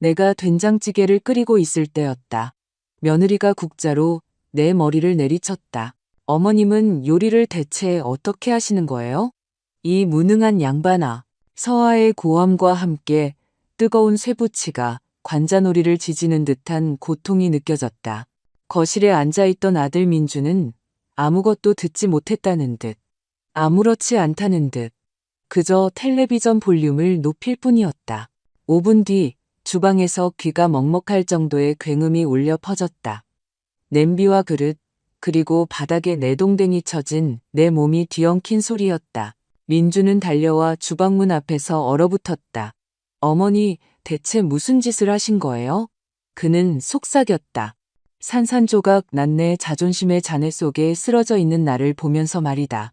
내가 된장찌개를 끓이고 있을 때였다. 며느리가 국자로 내 머리를 내리쳤다. 어머님은 요리를 대체 어떻게 하시는 거예요? 이 무능한 양반아. 서아의 고함과 함께 뜨거운 쇠붙이가 관자놀이를 지지는 듯한 고통이 느껴졌다. 거실에 앉아있던 아들 민주는 아무것도 듣지 못했다는 듯, 아무렇지 않다는 듯, 그저 텔레비전 볼륨을 높일 뿐이었다. 5분 뒤 주방에서 귀가 먹먹할 정도의 굉음이 울려 퍼졌다. 냄비와 그릇, 그리고 바닥에 내동댕이 쳐진 내 몸이 뒤엉킨 소리였다. 민주는 달려와 주방문 앞에서 얼어붙었다. 어머니, 대체 무슨 짓을 하신 거예요? 그는 속삭였다. 산산조각 난 내 자존심의 잔해 속에 쓰러져 있는 나를 보면서 말이다.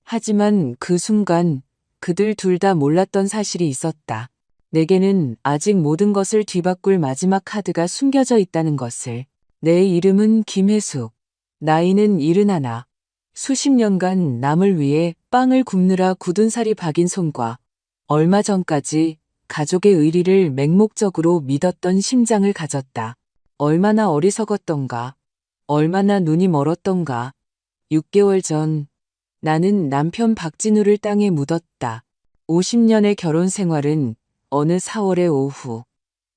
하지만 그 순간 그들 둘 다 몰랐던 사실이 있었다. 내게는 아직 모든 것을 뒤바꿀 마지막 카드가 숨겨져 있다는 것을. 내 이름은 김혜숙. 나이는 71. 수십 년간 남을 위해 빵을 굽느라 굳은 살이 박인 손과 얼마 전까지 가족의 의리를 맹목적으로 믿었던 심장을 가졌다. 얼마나 어리석었던가. 얼마나 눈이 멀었던가. 6개월 전 나는 남편 박진우를 땅에 묻었다. 50년의 결혼 생활은 어느 4월의 오후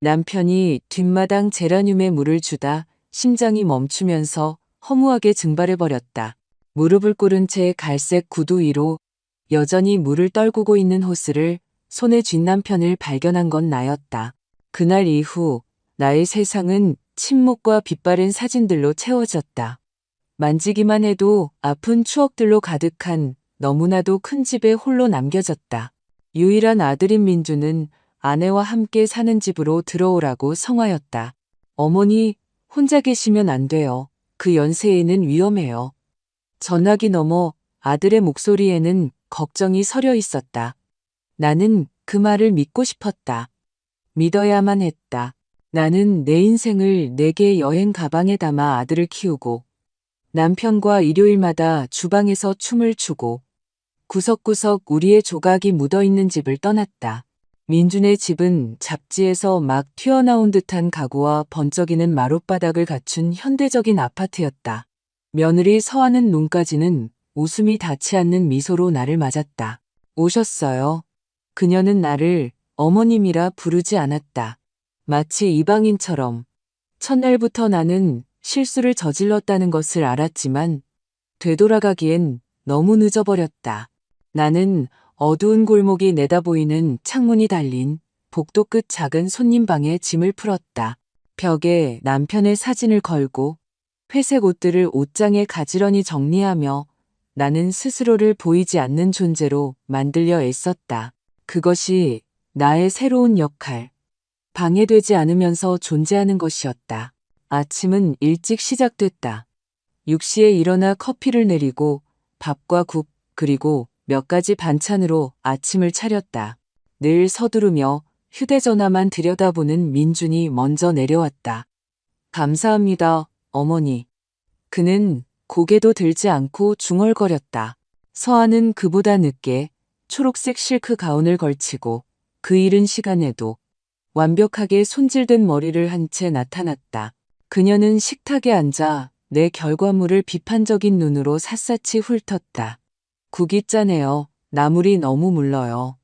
남편이 뒷마당 제라늄에 물을 주다 심장이 멈추면서 허무하게 증발해버렸다. 무릎을 꿇은 채 갈색 구두 위로 여전히 물을 떨구고 있는 호스를 손에 쥔 남편을 발견한 건 나였다. 그날 이후 나의 세상은 침묵과 빛바랜 사진들로 채워졌다. 만지기만 해도 아픈 추억들로 가득한 너무나도 큰 집에 홀로 남겨졌다. 유일한 아들인 민주는 아내와 함께 사는 집으로 들어오라고 성화였다. 어머니, 혼자 계시면 안 돼요. 그 연세에는 위험해요. 전화기 너머 아들의 목소리에는 걱정이 서려 있었다. 나는 그 말을 믿고 싶었다. 믿어야만 했다. 나는 내 인생을 4개의 여행 가방에 담아 아들을 키우고 남편과 일요일마다 주방에서 춤을 추고 구석구석 우리의 조각이 묻어있는 집을 떠났다. 민준의 집은 잡지에서 막 튀어나온 듯한 가구와 번쩍이는 마룻바닥을 갖춘 현대적인 아파트였다. 며느리 서하는 눈까지는 웃음이 닿지 않는 미소로 나를 맞았다. 오셨어요. 그녀는 나를 어머님이라 부르지 않았다. 마치 이방인처럼. 첫날부터 나는 실수를 저질렀다는 것을 알았지만 되돌아가기엔 너무 늦어버렸다. 나는 어두운 골목이 내다보이는 창문이 달린 복도 끝 작은 손님방에 짐을 풀었다. 벽에 남편의 사진을 걸고 회색 옷들을 옷장에 가지런히 정리하며 나는 스스로를 보이지 않는 존재로 만들려 애썼다. 그것이 나의 새로운 역할. 방해되지 않으면서 존재하는 것이었다. 아침은 일찍 시작됐다. 6시에 일어나 커피를 내리고 밥과 국 그리고 몇 가지 반찬으로 아침을 차렸다. 늘 서두르며 휴대전화만 들여다보는 민준이 먼저 내려왔다. 감사합니다, 어머니. 그는 고개도 들지 않고 중얼거렸다. 서아는 그보다 늦게 초록색 실크 가운을 걸치고 그 이른 시간에도 완벽하게 손질된 머리를 한 채 나타났다. 그녀는 식탁에 앉아 내 결과물을 비판적인 눈으로 샅샅이 훑었다. 국이 짜네요. 나물이 너무 물러요.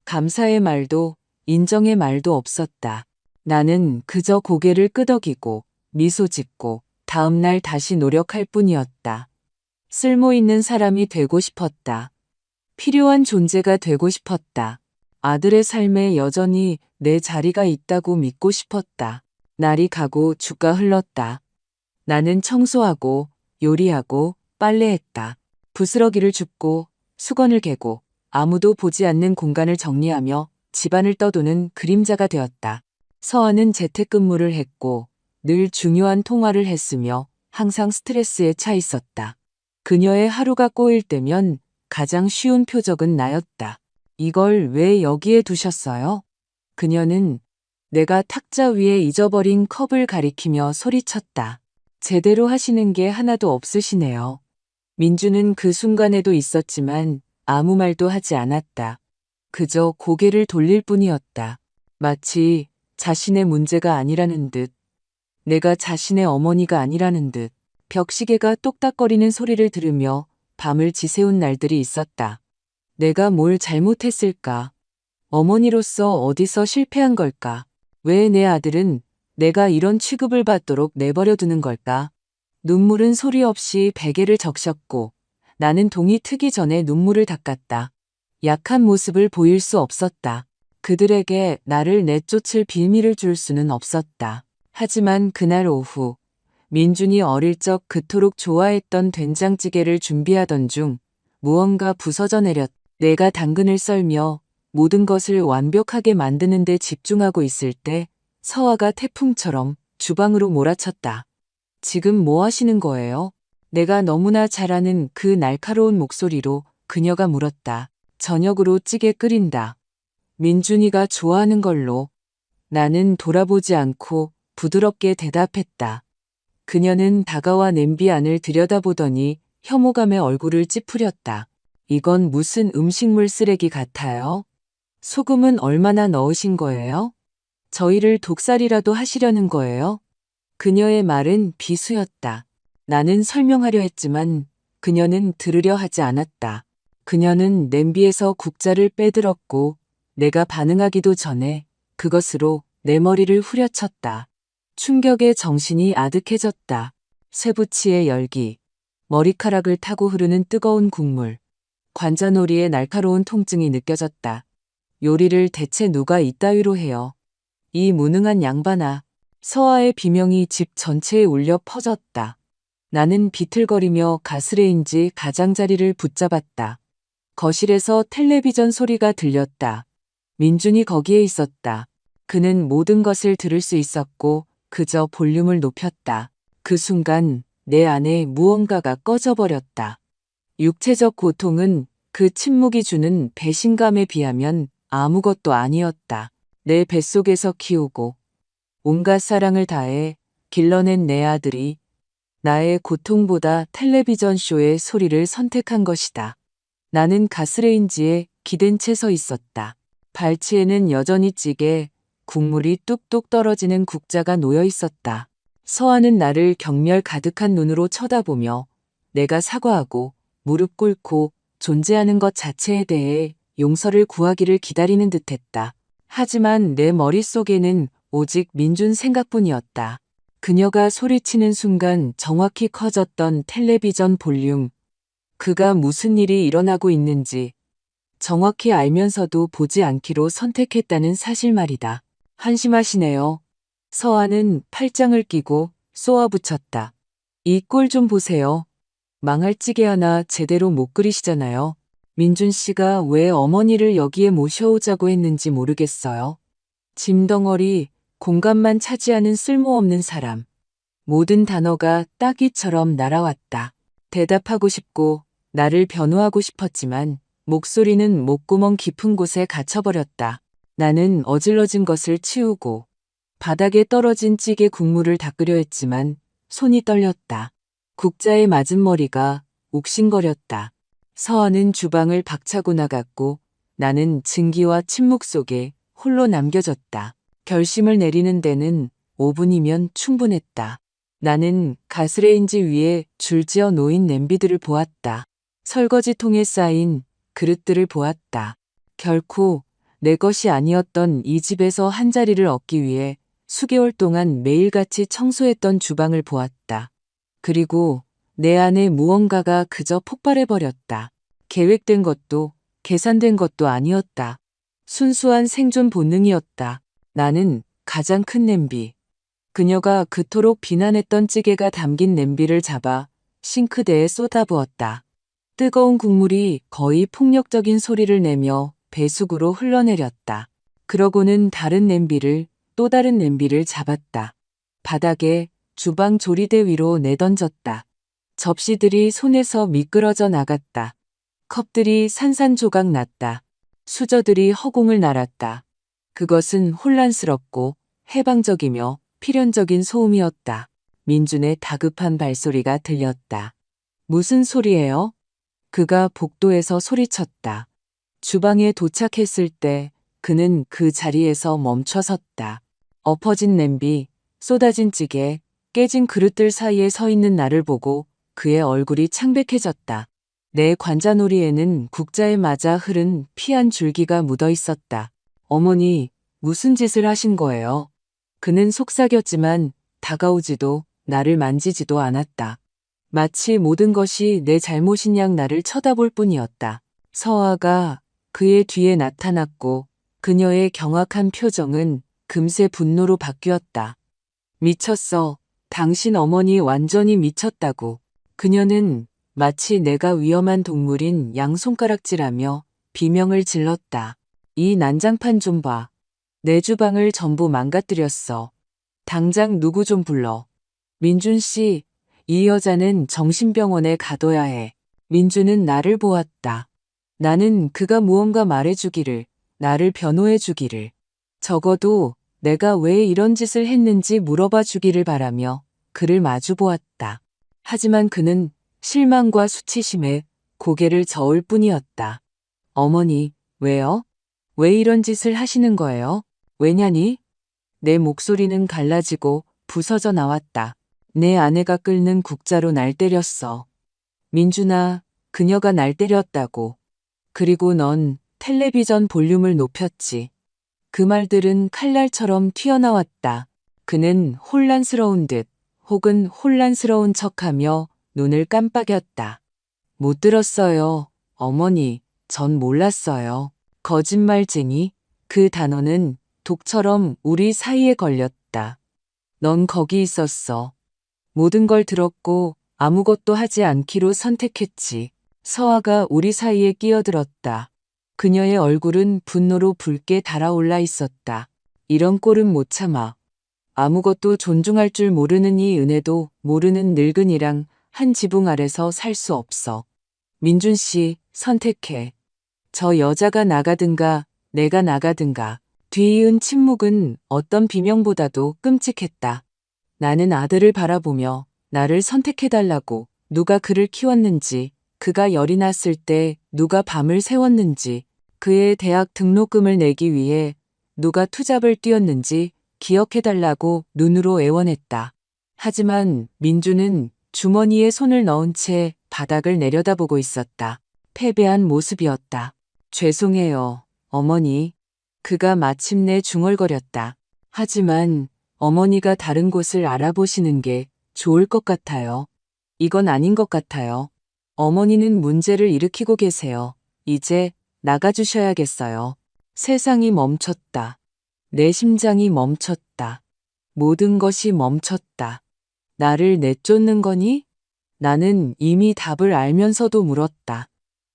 감사의 말도 인정의 말도 없었다. 나는 그저 고개를 끄덕이고 미소 짓고 다음날 다시 노력할 뿐이었다. 쓸모 있는 사람이 되고 싶었다. 필요한 존재가 되고 싶었다. 아들의 삶에 여전히 내 자리가 있다고 믿고 싶었다. 날이 가고 주가 흘렀다. 나는 청소하고 요리하고 빨래했다. 부스러기를 줍고 수건을 개고 아무도 보지 않는 공간을 정리하며 집안을 떠도는 그림자가 되었다. 서아는 재택근무를 했고 늘 중요한 통화를 했으며 항상 스트레스에 차 있었다. 그녀의 하루가 꼬일 때면 가장 쉬운 표적은 나였다. 이걸 왜 여기에 두셨어요? 그녀는 내가 탁자 위에 잊어버린 컵을 가리키며 소리쳤다. 제대로 하시는 게 하나도 없으시네요. 민주는 그 순간에도 있었지만 아무 말도 하지 않았다. 그저 고개를 돌릴 뿐이었다. 마치 자신의 문제가 아니라는 듯, 내가 자신의 어머니가 아니라는 듯, 벽시계가 똑딱거리는 소리를 들으며 밤을 지새운 날들이 있었다. 내가 뭘 잘못했을까? 어머니로서 어디서 실패한 걸까? 왜 내 아들은 내가 이런 취급을 받도록 내버려 두는 걸까? 눈물은 소리 없이 베개를 적셨고 나는 동이 트기 전에 눈물을 닦았다. 약한 모습을 보일 수 없었다. 그들에게 나를 내쫓을 빌미를 줄 수는 없었다. 하지만 그날 오후 민준이 어릴 적 그토록 좋아했던 된장찌개를 준비하던 중 무언가 부서져 내렸다. 내가 당근을 썰며 모든 것을 완벽하게 만드는 데 집중하고 있을 때 서아가 태풍처럼 주방으로 몰아쳤다. 지금 뭐 하시는 거예요? 내가 너무나 잘 아는 그 날카로운 목소리로 그녀가 물었다. 저녁으로 찌개 끓인다. 민준이가 좋아하는 걸로. 나는 돌아보지 않고 부드럽게 대답했다. 그녀는 다가와 냄비 안을 들여다보더니 혐오감에 얼굴을 찌푸렸다. 이건 무슨 음식물 쓰레기 같아요? 소금은 얼마나 넣으신 거예요? 저희를 독살이라도 하시려는 거예요? 그녀의 말은 비수였다. 나는 설명하려 했지만 그녀는 들으려 하지 않았다. 그녀는 냄비에서 국자를 빼들었고 내가 반응하기도 전에 그것으로 내 머리를 후려쳤다. 충격에 정신이 아득해졌다. 쇠붙이의 열기, 머리카락을 타고 흐르는 뜨거운 국물, 관자놀이의 날카로운 통증이 느껴졌다. 요리를 대체 누가 이따위로 해요. 이 무능한 양반아. 서아의 비명이 집 전체에 울려 퍼졌다. 나는 비틀거리며 가스레인지 가장자리를 붙잡았다. 거실에서 텔레비전 소리가 들렸다. 민준이 거기에 있었다. 그는 모든 것을 들을 수 있었고 그저 볼륨을 높였다. 그 순간 내 안에 무언가가 꺼져버렸다. 육체적 고통은 그 침묵이 주는 배신감에 비하면 아무것도 아니었다. 내 뱃속에서 키우고 온갖 사랑을 다해 길러낸 내 아들이 나의 고통보다 텔레비전 쇼의 소리를 선택한 것이다. 나는 가스레인지에 기댄 채 서 있었다. 발치에는 여전히 찌개, 국물이 뚝뚝 떨어지는 국자가 놓여 있었다. 서아는 나를 경멸 가득한 눈으로 쳐다보며 내가 사과하고 무릎 꿇고 존재하는 것 자체에 대해 용서를 구하기를 기다리는 듯했다. 하지만 내 머릿속에는 오직 민준 생각뿐이었다. 그녀가 소리치는 순간 정확히 커졌던 텔레비전 볼륨. 그가 무슨 일이 일어나고 있는지 정확히 알면서도 보지 않기로 선택했다는 사실 말이다. 한심하시네요. 서아는 팔짱을 끼고 쏘아붙였다. 이 꼴 좀 보세요. 망할 찌개 하나 제대로 못 끓이시잖아요. 민준 씨가 왜 어머니를 여기에 모셔오자고 했는지 모르겠어요. 짐덩어리, 공간만 차지하는 쓸모없는 사람. 모든 단어가 따귀처럼 날아왔다. 대답하고 싶고 나를 변호하고 싶었지만 목소리는 목구멍 깊은 곳에 갇혀버렸다. 나는 어질러진 것을 치우고 바닥에 떨어진 찌개 국물을 닦으려 했지만 손이 떨렸다. 국자의 맞은 머리가 욱신거렸다. 서아는 주방을 박차고 나갔고 나는 증기와 침묵 속에 홀로 남겨졌다. 결심을 내리는 데는 5분이면 충분했다. 나는 가스레인지 위에 줄지어 놓인 냄비들을 보았다. 설거지통에 쌓인 그릇들을 보았다. 결코 내 것이 아니었던 이 집에서 한 자리를 얻기 위해 수개월 동안 매일같이 청소했던 주방을 보았다. 그리고 내 안에 무언가가 그저 폭발해버렸다. 계획된 것도 계산된 것도 아니었다. 순수한 생존 본능이었다. 나는 가장 큰 냄비, 그녀가 그토록 비난했던 찌개가 담긴 냄비를 잡아 싱크대에 쏟아부었다. 뜨거운 국물이 거의 폭력적인 소리를 내며 배수구로 흘러내렸다. 그러고는 다른 냄비를 또 다른 냄비를 잡았다. 바닥에 주방 조리대 위로 내던졌다. 접시들이 손에서 미끄러져 나갔다. 컵들이 산산조각 났다. 수저들이 허공을 날았다. 그것은 혼란스럽고 해방적이며 필연적인 소음이었다. 민준의 다급한 발소리가 들렸다. 무슨 소리예요? 그가 복도에서 소리쳤다. 주방에 도착했을 때 그는 그 자리에서 멈춰 섰다. 엎어진 냄비, 쏟아진 찌개, 깨진 그릇들 사이에 서 있는 나를 보고 그의 얼굴이 창백해졌다. 내 관자놀이에는 국자에 맞아 흐른 피 한 줄기가 묻어 있었다. 어머니, 무슨 짓을 하신 거예요? 그는 속삭였지만 다가오지도 나를 만지지도 않았다. 마치 모든 것이 내 잘못인 양 나를 쳐다볼 뿐이었다. 서아가 그의 뒤에 나타났고 그녀의 경악한 표정은 금세 분노로 바뀌었다. 미쳤어. 당신 어머니 완전히 미쳤다고. 그녀는 마치 내가 위험한 동물인 양손가락질하며 비명을 질렀다. 이 난장판 좀 봐. 내 주방을 전부 망가뜨렸어. 당장 누구 좀 불러. 민준 씨, 이 여자는 정신병원에 가둬야 해. 민준은 나를 보았다. 나는 그가 무언가 말해주기를, 나를 변호해주기를, 적어도 내가 왜 이런 짓을 했는지 물어봐 주기를 바라며 그를 마주 보았다. 하지만 그는 실망과 수치심에 고개를 저을 뿐이었다. 어머니, 왜요? 왜 이런 짓을 하시는 거예요? 왜냐니? 내 목소리는 갈라지고 부서져 나왔다. 내 아내가 끓는 국자로 날 때렸어. 민준아, 그녀가 날 때렸다고. 그리고 넌 텔레비전 볼륨을 높였지. 그 말들은 칼날처럼 튀어나왔다. 그는 혼란스러운 듯 혹은 혼란스러운 척하며 눈을 깜빡였다. 못 들었어요. 어머니, 전 몰랐어요. 거짓말쟁이. 그 단어는 독처럼 우리 사이에 걸렸다. 넌 거기 있었어. 모든 걸 들었고 아무것도 하지 않기로 선택했지. 서아가 우리 사이에 끼어들었다. 그녀의 얼굴은 분노로 붉게 달아올라 있었다. 이런 꼴은 못 참아. 아무것도 존중할 줄 모르는 이 은혜도 모르는 늙은이랑 한 지붕 아래서 살 수 없어. 민준 씨, 선택해. 저 여자가 나가든가 내가 나가든가. 뒤이은 침묵은 어떤 비명보다도 끔찍했다. 나는 아들을 바라보며 나를 선택해달라고, 누가 그를 키웠는지, 그가 열이 났을 때 누가 밤을 새웠는지, 그의 대학 등록금을 내기 위해 누가 투잡을 뛰었는지 기억해달라고 눈으로 애원했다. 하지만 민주는 주머니에 손을 넣은 채 바닥을 내려다보고 있었다. 패배한 모습이었다. 죄송해요, 어머니. 그가 마침내 중얼거렸다. 하지만 어머니가 다른 곳을 알아보시는 게 좋을 것 같아요. 이건 아닌 것 같아요. 어머니는 문제를 일으키고 계세요. 이제 나가주셔야겠어요. 세상이 멈췄다. 내 심장이 멈췄다. 모든 것이 멈췄다. 나를 내쫓는 거니? 나는 이미 답을 알면서도 물었다.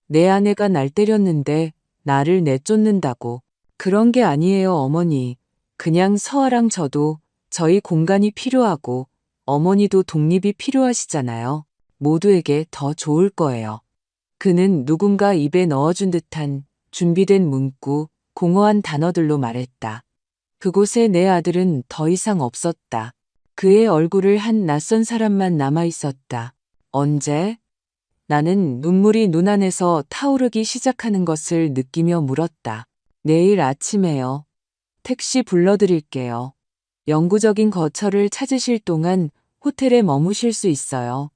내 아내가 날 때렸는데 나를 내쫓는다고. 그런 게 아니에요, 어머니. 그냥 서아랑 저도 저희 공간이 필요하고 어머니도 독립이 필요하시잖아요. 모두에게 더 좋을 거예요. 그는 누군가 입에 넣어준 듯한 준비된 문구, 공허한 단어들로 말했다. 그곳에 내 아들은 더 이상 없었다. 그의 얼굴을 한 낯선 사람만 남아 있었다. 언제? 나는 눈물이 눈 안에서 타오르기 시작하는 것을 느끼며 물었다. 내일 아침에요. 택시 불러드릴게요. 영구적인 거처를 찾으실 동안 호텔에 머무실 수 있어요.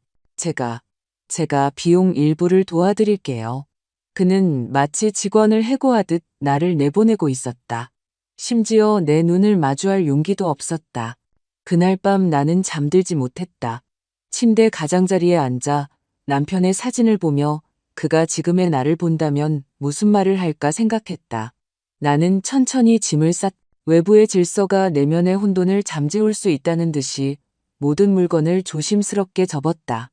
제가 비용 일부를 도와드릴게요. 그는 마치 직원을 해고하듯 나를 내보내고 있었다. 심지어 내 눈을 마주할 용기도 없었다. 그날 밤 나는 잠들지 못했다. 침대 가장자리에 앉아 남편의 사진을 보며 그가 지금의 나를 본다면 무슨 말을 할까 생각했다. 나는 천천히 짐을 쌌다. 외부의 질서가 내면의 혼돈을 잠재울 수 있다는 듯이 모든 물건을 조심스럽게 접었다.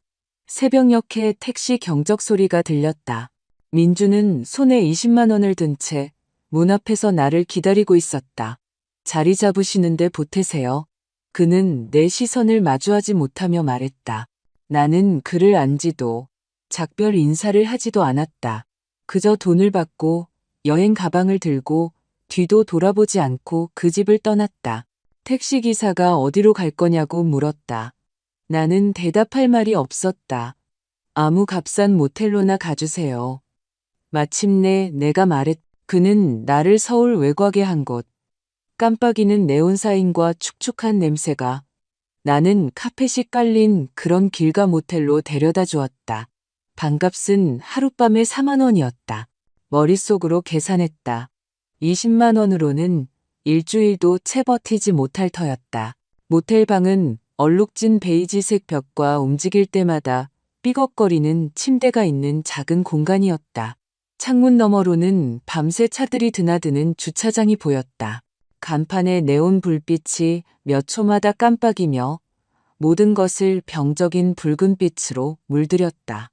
새벽녘에 택시 경적 소리가 들렸다. 민주는 손에 20만 원을 든 채 문 앞에서 나를 기다리고 있었다. 자리 잡으시는데 보태세요. 그는 내 시선을 마주하지 못하며 말했다. 나는 그를 안지도 작별 인사를 하지도 않았다. 그저 돈을 받고 여행 가방을 들고 뒤도 돌아보지 않고 그 집을 떠났다. 택시기사가 어디로 갈 거냐고 물었다. 나는 대답할 말이 없었다. 아무 값싼 모텔로나 가주세요. 마침내 내가 말했. 그는 나를 서울 외곽의 한 곳, 깜빡이는 네온사인과 축축한 냄새가 나는 카펫이 깔린 그런 길가 모텔로 데려다 주었다. 방값은 하룻밤에 4만 원이었다. 머릿속으로 계산했다. 20만 원으로는 일주일도 채 버티지 못할 터였다. 모텔 방은 얼룩진 베이지색 벽과 움직일 때마다 삐걱거리는 침대가 있는 작은 공간이었다. 창문 너머로는 밤새 차들이 드나드는 주차장이 보였다. 간판에 네온 불빛이 몇 초마다 깜빡이며 모든 것을 병적인 붉은빛으로 물들였다.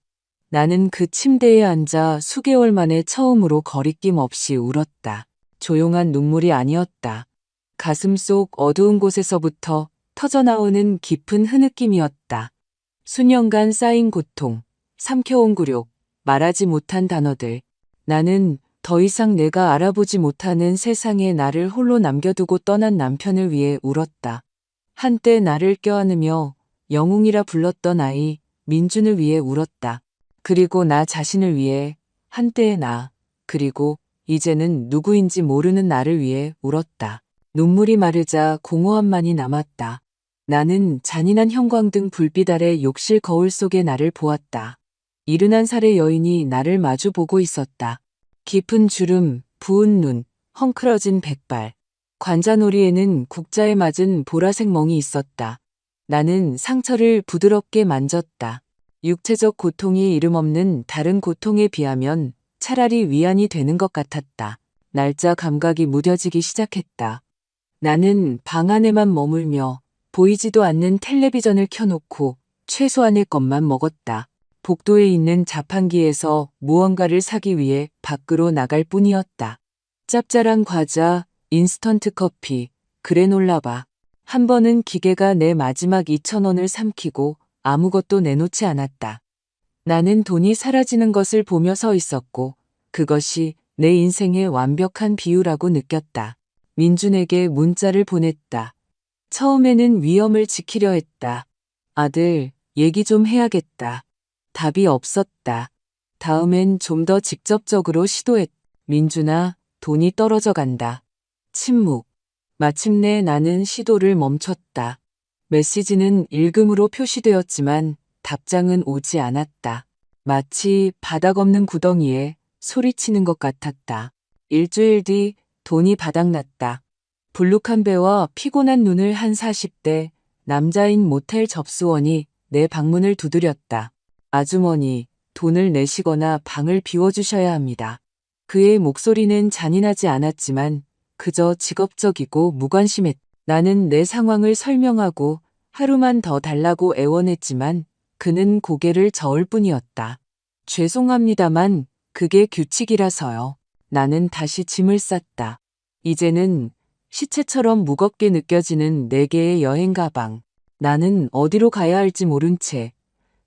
나는 그 침대에 앉아 수개월 만에 처음으로 거리낌 없이 울었다. 조용한 눈물이 아니었다. 가슴속 어두운 곳에서부터 터져나오는 깊은 흐느낌이었다. 수년간 쌓인 고통, 삼켜온 굴욕, 말하지 못한 단어들. 나는 더 이상 내가 알아보지 못하는 세상에 나를 홀로 남겨두고 떠난 남편을 위해 울었다. 한때 나를 껴안으며 영웅이라 불렀던 아이 민준을 위해 울었다. 그리고 나 자신을 위해, 한때의 나, 그리고 이제는 누구인지 모르는 나를 위해 울었다. 눈물이 마르자 공허함만이 남았다. 나는 잔인한 형광등 불빛 아래 욕실 거울 속의 나를 보았다. 71살의 여인이 나를 마주 보고 있었다. 깊은 주름, 부은 눈, 헝클어진 백발. 관자놀이에는 국자에 맞은 보라색 멍이 있었다. 나는 상처를 부드럽게 만졌다. 육체적 고통이 이름없는 다른 고통에 비하면 차라리 위안이 되는 것 같았다. 날짜 감각이 무뎌지기 시작했다. 나는 방 안에만 머물며 보이지도 않는 텔레비전을 켜놓고 최소한의 것만 먹었다. 복도에 있는 자판기에서 무언가를 사기 위해 밖으로 나갈 뿐이었다. 짭짤한 과자, 인스턴트 커피, 그래놀라바. 한 번은 기계가 내 마지막 2,000원을 삼키고 아무것도 내놓지 않았다. 나는 돈이 사라지는 것을 보며 서 있었고 그것이 내 인생의 완벽한 비유라고 느꼈다. 민준에게 문자를 보냈다. 처음에는 위험을 지키려 했다. 아들, 얘기 좀 해야겠다. 답이 없었다. 다음엔 좀 더 직접적으로 시도했다. 민준아, 돈이 떨어져 간다. 침묵. 마침내 나는 시도를 멈췄다. 메시지는 읽음으로 표시되었지만 답장은 오지 않았다. 마치 바닥 없는 구덩이에 소리치는 것 같았다. 일주일 뒤 돈이 바닥났다. 불룩한 배와 피곤한 눈을 한 40대 남자인 모텔 접수원이 내 방문을 두드렸다. 아주머니, 돈을 내시거나 방을 비워주셔야 합니다. 그의 목소리는 잔인하지 않았지만 그저 직업적이고 무관심했다. 나는 내 상황을 설명하고 하루만 더 달라고 애원했지만 그는 고개를 저을 뿐이었다. 죄송합니다만 그게 규칙이라서요. 나는 다시 짐을 쌌다. 이제는 시체처럼 무겁게 느껴지는 네 개의 여행 가방. 나는 어디로 가야 할지 모른 채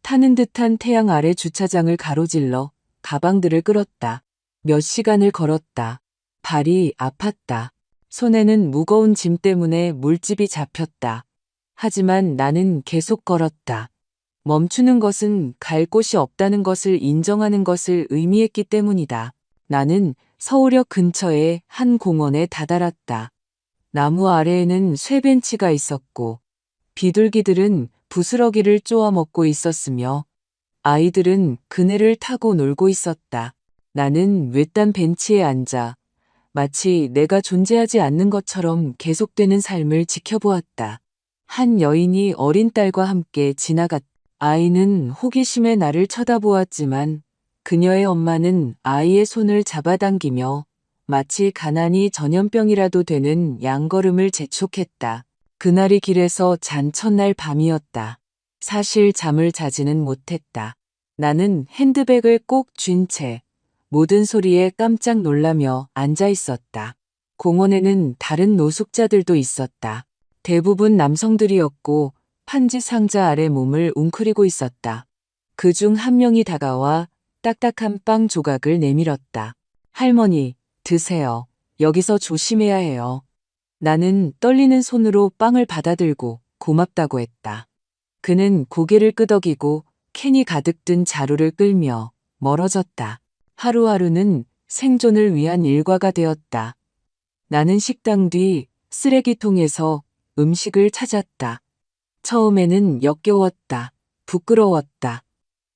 타는 듯한 태양 아래 주차장을 가로질러 가방들을 끌었다. 몇 시간을 걸었다. 발이 아팠다. 손에는 무거운 짐 때문에 물집이 잡혔다. 하지만 나는 계속 걸었다. 멈추는 것은 갈 곳이 없다는 것을 인정하는 것을 의미했기 때문이다. 나는 서울역 근처의 한 공원에 다다랐다. 나무 아래에는 쇠벤치가 있었고 비둘기들은 부스러기를 쪼아 먹고 있었으며 아이들은 그네를 타고 놀고 있었다. 나는 외딴 벤치에 앉아 마치 내가 존재하지 않는 것처럼 계속되는 삶을 지켜보았다. 한 여인이 어린 딸과 함께 지나갔다. 아이는 호기심에 나를 쳐다보았지만 그녀의 엄마는 아이의 손을 잡아당기며 마치 가난이 전염병이라도 되는 양걸음을 재촉했다. 그날이 길에서 잔 첫날 밤이었다. 사실 잠을 자지는 못했다. 나는 핸드백을 꼭 쥔 채 모든 소리에 깜짝 놀라며 앉아 있었다. 공원에는 다른 노숙자들도 있었다. 대부분 남성들이었고 판지 상자 아래 몸을 웅크리고 있었다. 그중 한 명이 다가와 딱딱한 빵 조각을 내밀었다. 할머니, 드세요. 여기서 조심해야 해요. 나는 떨리는 손으로 빵을 받아들고 고맙다고 했다. 그는 고개를 끄덕이고 캔이 가득 든 자루를 끌며 멀어졌다. 하루하루는 생존을 위한 일과가 되었다. 나는 식당 뒤 쓰레기통에서 음식을 찾았다. 처음에는 역겨웠다. 부끄러웠다.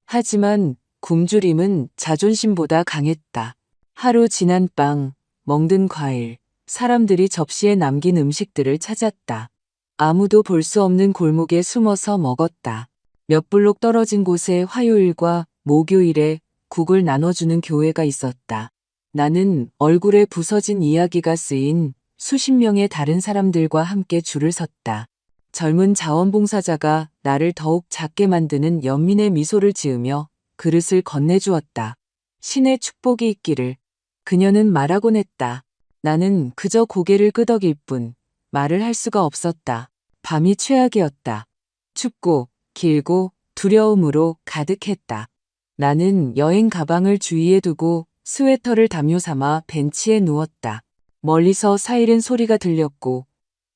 하지만 굶주림은 자존심보다 강했다. 하루 지난 빵, 먹는 과일, 사람들이 접시에 남긴 음식들을 찾았다. 아무도 볼 수 없는 골목에 숨어서 먹었다. 몇 블록 떨어진 곳에 화요일과 목요일에 국을 나눠주는 교회가 있었다. 나는 얼굴에 부서진 이야기가 쓰인 수십 명의 다른 사람들과 함께 줄을 섰다. 젊은 자원봉사자가 나를 더욱 작게 만드는 연민의 미소를 지으며 그릇을 건네주었다. 신의 축복이 있기를. 그녀는 말하곤 했다. 나는 그저 고개를 끄덕일 뿐 말을 할 수가 없었다. 밤이 최악이었다. 춥고 길고 두려움으로 가득했다. 나는 여행 가방을 주위에 두고 스웨터를 담요 삼아 벤치에 누웠다. 멀리서 사이렌 소리가 들렸고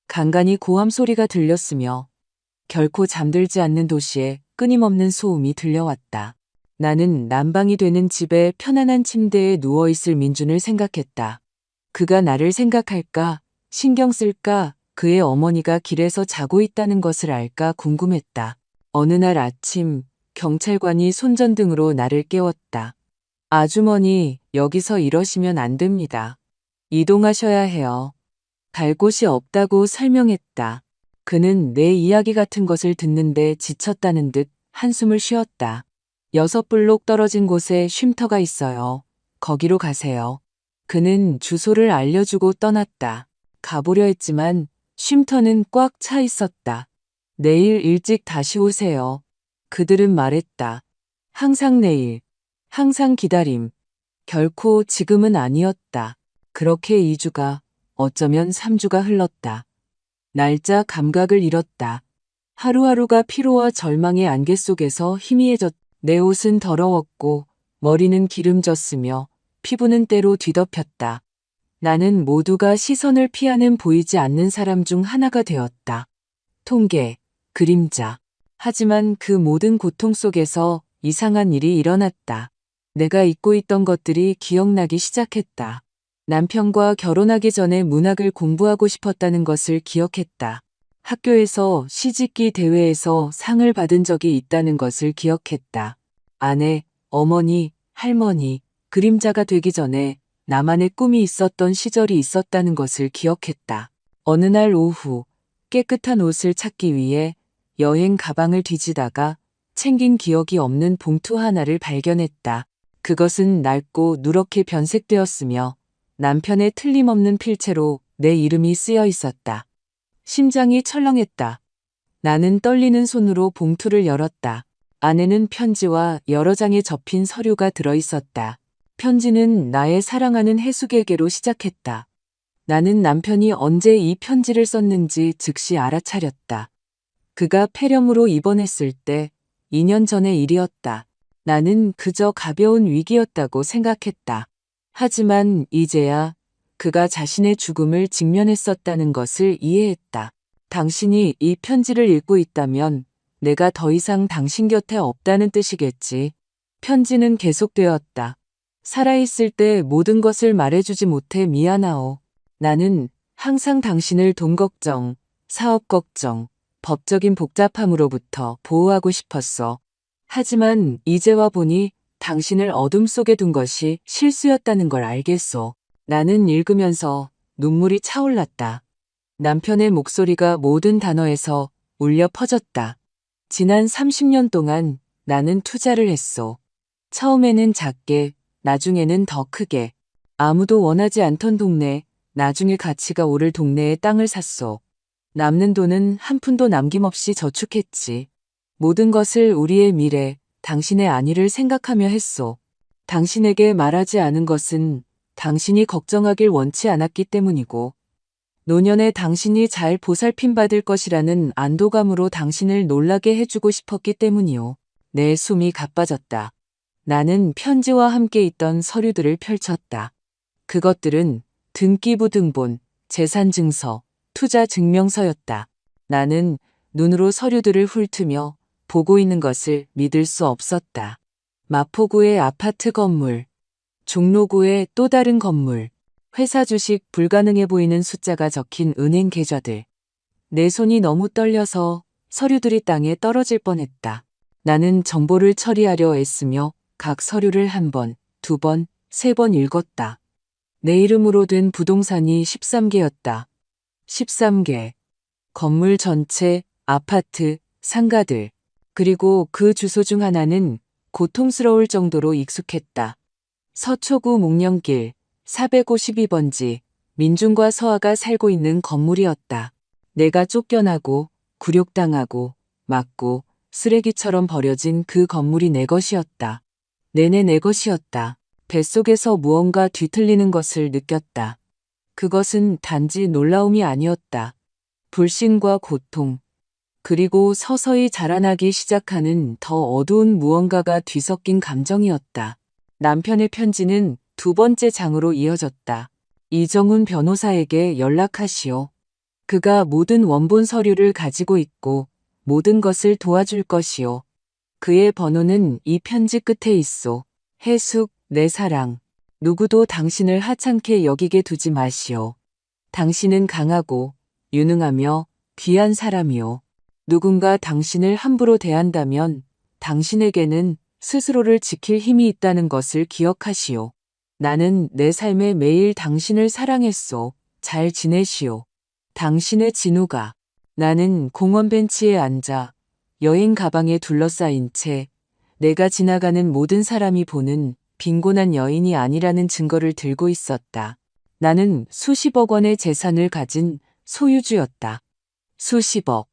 간간이 고함 소리가 들렸으며 결코 잠들지 않는 도시에 끊임없는 소음이 들려왔다. 나는 난방이 되는 집의 편안한 침대에 누워있을 민준을 생각했다. 그가 나를 생각할까, 신경 쓸까, 그의 어머니가 길에서 자고 있다는 것을 알까 궁금했다. 어느 날 아침 경찰관이 손전등으로 나를 깨웠다. 아주머니, 여기서 이러시면 안 됩니다. 이동하셔야 해요. 갈 곳이 없다고 설명했다. 그는 내 이야기 같은 것을 듣는데 지쳤다는 듯 한숨을 쉬었다. 6블록 떨어진 곳에 쉼터가 있어요. 거기로 가세요. 그는 주소를 알려주고 떠났다. 가보려 했지만 쉼터는 꽉 차 있었다. 내일 일찍 다시 오세요. 그들은 말했다. 항상 내일, 항상 기다림. 결코 지금은 아니었다. 그렇게 2주가, 어쩌면 3주가 흘렀다. 날짜 감각을 잃었다. 하루하루가 피로와 절망의 안개 속에서 희미해졌다. 내 옷은 더러웠고 머리는 기름졌으며 피부는 때로 뒤덮였다. 나는 모두가 시선을 피하는 보이지 않는 사람 중 하나가 되었다. 통계, 그림자. 하지만 그 모든 고통 속에서 이상한 일이 일어났다. 내가 잊고 있던 것들이 기억나기 시작했다. 남편과 결혼하기 전에 문학을 공부하고 싶었다는 것을 기억했다. 학교에서 시집기 대회에서 상을 받은 적이 있다는 것을 기억했다. 아내, 어머니, 할머니, 그림자가 되기 전에 나만의 꿈이 있었던 시절이 있었다는 것을 기억했다. 어느 날 오후 깨끗한 옷을 찾기 위해 여행 가방을 뒤지다가 챙긴 기억이 없는 봉투 하나를 발견했다. 그것은 낡고 누렇게 변색되었으며 남편의 틀림없는 필체로 내 이름이 쓰여 있었다. 심장이 철렁했다. 나는 떨리는 손으로 봉투를 열었다. 안에는 편지와 여러 장에 접힌 서류가 들어있었다. 편지는 나의 사랑하는 해숙에게로 시작했다. 나는 남편이 언제 이 편지를 썼는지 즉시 알아차렸다. 그가 폐렴으로 입원했을 때 2년 전의 일이었다. 나는 그저 가벼운 위기였다고 생각했다. 하지만 이제야 그가 자신의 죽음을 직면했었다는 것을 이해했다. 당신이 이 편지를 읽고 있다면 내가 더 이상 당신 곁에 없다는 뜻이겠지. 편지는 계속되었다. 살아있을 때 모든 것을 말해주지 못해 미안하오. 나는 항상 당신을 돈 걱정, 사업 걱정, 법적인 복잡함으로부터 보호하고 싶었어. 하지만 이제 와 보니 당신을 어둠 속에 둔 것이 실수였다는 걸 알겠소. 나는 읽으면서 눈물이 차올랐다. 남편의 목소리가 모든 단어에서 울려 퍼졌다. 지난 30년 동안 나는 투자를 했소. 처음에는 작게, 나중에는 더 크게. 아무도 원하지 않던 동네, 나중에 가치가 오를 동네에 땅을 샀소. 남는 돈은 한 푼도 남김없이 저축했지. 모든 것을 우리의 미래, 당신의 안위를 생각하며 했소. 당신에게 말하지 않은 것은 당신이 걱정하길 원치 않았기 때문이고, 노년에 당신이 잘 보살핌받을 것이라는 안도감으로 당신을 놀라게 해주고 싶었기 때문이오. 내 숨이 가빠졌다. 나는 편지와 함께 있던 서류들을 펼쳤다. 그것들은 등기부 등본, 재산증서, 투자 증명서였다. 나는 눈으로 서류들을 훑으며 보고 있는 것을 믿을 수 없었다. 마포구의 아파트 건물, 종로구의 또 다른 건물, 회사 주식 불가능해 보이는 숫자가 적힌 은행 계좌들. 내 손이 너무 떨려서 서류들이 땅에 떨어질 뻔했다. 나는 정보를 처리하려 애쓰며 각 서류를 한 번, 두 번, 세 번 읽었다. 내 이름으로 된 부동산이 13개였다. 13개. 건물 전체, 아파트, 상가들. 그리고 그 주소 중 하나는 고통스러울 정도로 익숙했다. 서초구 목련길 452번지 민중과 서아가 살고 있는 건물이었다. 내가 쫓겨나고 굴욕당하고 맞고 쓰레기처럼 버려진 그 건물이 내 것이었다. 내내 내 것이었다. 뱃속에서 무언가 뒤틀리는 것을 느꼈다. 그것은 단지 놀라움이 아니었다. 불신과 고통, 그리고 서서히 자라나기 시작하는 더 어두운 무언가가 뒤섞인 감정이었다. 남편의 편지는 두 번째 장으로 이어졌다. 이정훈 변호사에게 연락하시오. 그가 모든 원본 서류를 가지고 있고 모든 것을 도와줄 것이오. 그의 번호는 이 편지 끝에 있소. 해숙, 내 사랑. 누구도 당신을 하찮게 여기게 두지 마시오. 당신은 강하고 유능하며 귀한 사람이오. 누군가 당신을 함부로 대한다면 당신에게는 스스로를 지킬 힘이 있다는 것을 기억하시오. 나는 내 삶에 매일 당신을 사랑했소. 잘 지내시오. 당신의 진우가. 나는 공원 벤치에 앉아 여행 가방에 둘러싸인 채 내가 지나가는 모든 사람이 보는 빈곤한 여인이 아니라는 증거를 들고 있었다. 나는 수십억 원의 재산을 가진 소유주였다. 수십억.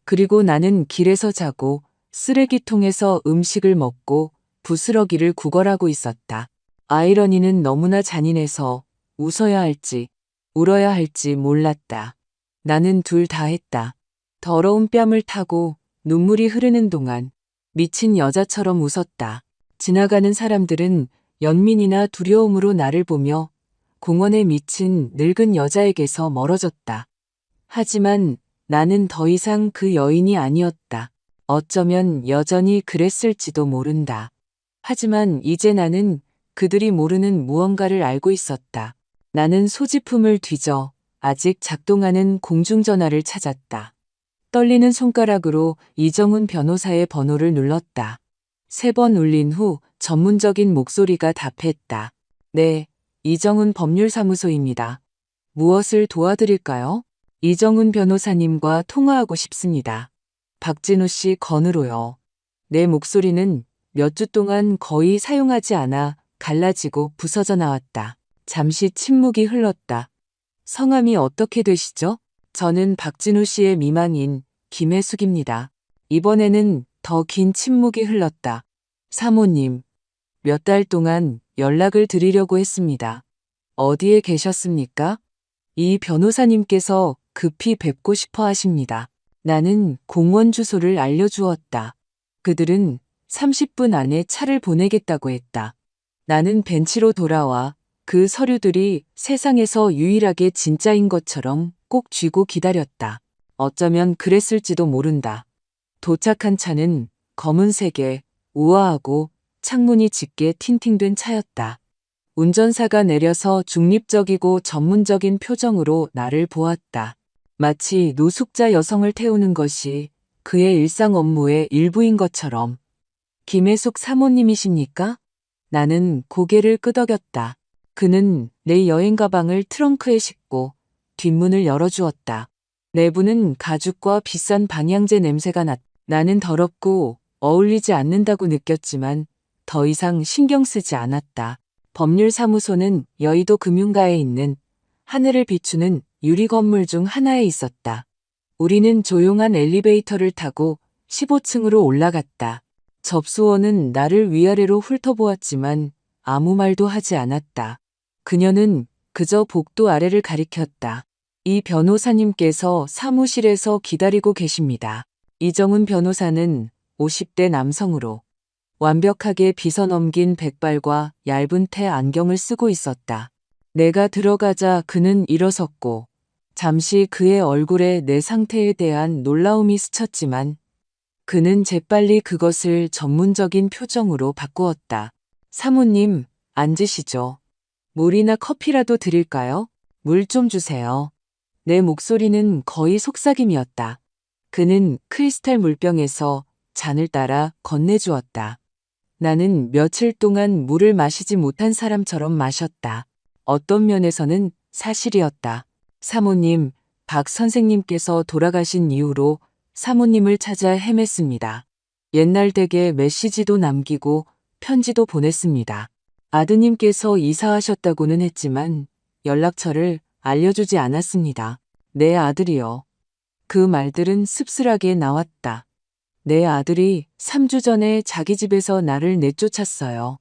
그리고 나는 길에서 자고 쓰레기통에서 음식을 먹고 부스러기를 구걸하고 있었다. 아이러니는 너무나 잔인해서 웃어야 할지 울어야 할지 몰랐다. 나는 둘 다 했다. 더러운 뺨을 타고 눈물이 흐르는 동안 미친 여자처럼 웃었다. 지나가는 사람들은 연민이나 두려움으로 나를 보며 공원에 미친 늙은 여자에게서 멀어졌다. 하지만 나는 더 이상 그 여인이 아니었다. 어쩌면 여전히 그랬을지도 모른다. 하지만 이제 나는 그들이 모르는 무언가를 알고 있었다. 나는 소지품을 뒤져 아직 작동하는 공중전화를 찾았다. 떨리는 손가락으로 이정훈 변호사의 번호를 눌렀다. 3번 울린 후 전문적인 목소리가 답했다. 네, 이정훈 법률사무소입니다. 무엇을 도와드릴까요? 이정훈 변호사님과 통화하고 싶습니다. 박진우 씨 건으로요. 내 목소리는 몇 주 동안 거의 사용하지 않아 갈라지고 부서져 나왔다. 잠시 침묵이 흘렀다. 성함이 어떻게 되시죠? 저는 박진우 씨의 미망인 김혜숙입니다. 이번에는 더 긴 침묵이 흘렀다. 사모님, 몇 달 동안 연락을 드리려고 했습니다. 어디에 계셨습니까? 이 변호사님께서 급히 뵙고 싶어 하십니다. 나는 공원 주소를 알려주었다. 그들은 30분 안에 차를 보내겠다고 했다. 나는 벤치로 돌아와 그 서류들이 세상에서 유일하게 진짜인 것처럼 꼭 쥐고 기다렸다. 어쩌면 그랬을지도 모른다. 도착한 차는 검은색에 우아하고 창문이 짙게 틴팅된 차였다. 운전사가 내려서 중립적이고 전문적인 표정으로 나를 보았다. 마치 노숙자 여성을 태우는 것이 그의 일상 업무의 일부인 것처럼. 김혜숙 사모님이십니까? 나는 고개를 끄덕였다. 그는 내 여행 가방을 트렁크에 싣고 뒷문을 열어주었다. 내부는 가죽과 비싼 방향제 냄새가 났다. 나는 더럽고 어울리지 않는다고 느꼈지만 더 이상 신경 쓰지 않았다. 법률사무소는 여의도 금융가에 있는 하늘을 비추는 유리 건물 중 하나에 있었다. 우리는 조용한 엘리베이터를 타고 15층으로 올라갔다. 접수원은 나를 위아래로 훑어보았지만 아무 말도 하지 않았다. 그녀는 그저 복도 아래를 가리켰다. 이 변호사님께서 사무실에서 기다리고 계십니다. 이정훈 변호사는 50대 남성으로 완벽하게 빗어넘긴 백발과 얇은 테 안경을 쓰고 있었다. 내가 들어가자 그는 일어섰고 잠시 그의 얼굴에 내 상태에 대한 놀라움이 스쳤지만 그는 재빨리 그것을 전문적인 표정으로 바꾸었다. 사모님, 앉으시죠. 물이나 커피라도 드릴까요? 물 좀 주세요. 내 목소리는 거의 속삭임이었다. 그는 크리스탈 물병에서 잔을 따라 건네주었다. 나는 며칠 동안 물을 마시지 못한 사람처럼 마셨다. 어떤 면에서는 사실이었다. 사모님, 박 선생님께서 돌아가신 이후로 사모님을 찾아 헤맸습니다. 옛날 댁에 메시지도 남기고 편지도 보냈습니다. 아드님께서 이사하셨다고는 했지만 연락처를 알려주지 않았습니다. 내 아들이요. 그 말들은 씁쓸하게 나왔다. 내 아들이 3주 전에 자기 집에서 나를 내쫓았어요.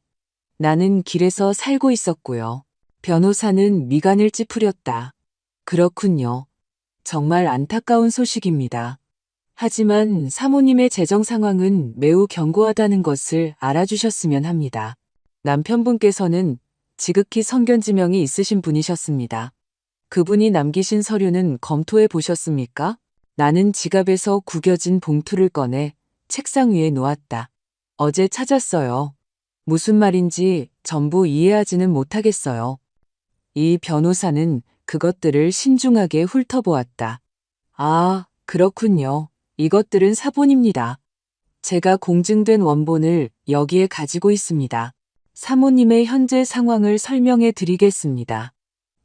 나는 길에서 살고 있었고요. 변호사는 미간을 찌푸렸다. 그렇군요. 정말 안타까운 소식입니다. 하지만 사모님의 재정 상황은 매우 견고하다는 것을 알아주셨으면 합니다. 남편분께서는 지극히 성견지명이 있으신 분이셨습니다. 그분이 남기신 서류는 검토해 보셨습니까? 나는 지갑에서 구겨진 봉투를 꺼내 책상 위에 놓았다. 어제 찾았어요. 무슨 말인지 전부 이해하지는 못하겠어요. 이 변호사는 그것들을 신중하게 훑어보았다. 아, 그렇군요. 이것들은 사본입니다. 제가 공증된 원본을 여기에 가지고 있습니다. 사모님의 현재 상황을 설명해 드리겠습니다.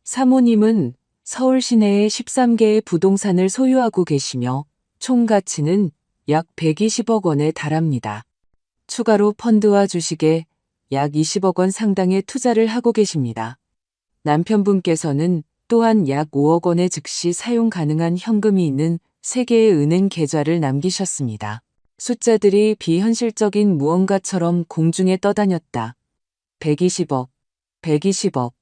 사모님은 서울 시내에 13개의 부동산을 소유하고 계시며 총 가치는 약 120억 원에 달합니다. 추가로 펀드와 주식에 약 20억 원 상당의 투자를 하고 계십니다. 남편분께서는 또한 약 5억 원의 즉시 사용 가능한 현금이 있는 3개의 은행 계좌를 남기셨습니다. 숫자들이 비현실적인 무언가처럼 공중에 떠다녔다. 120억, 120억.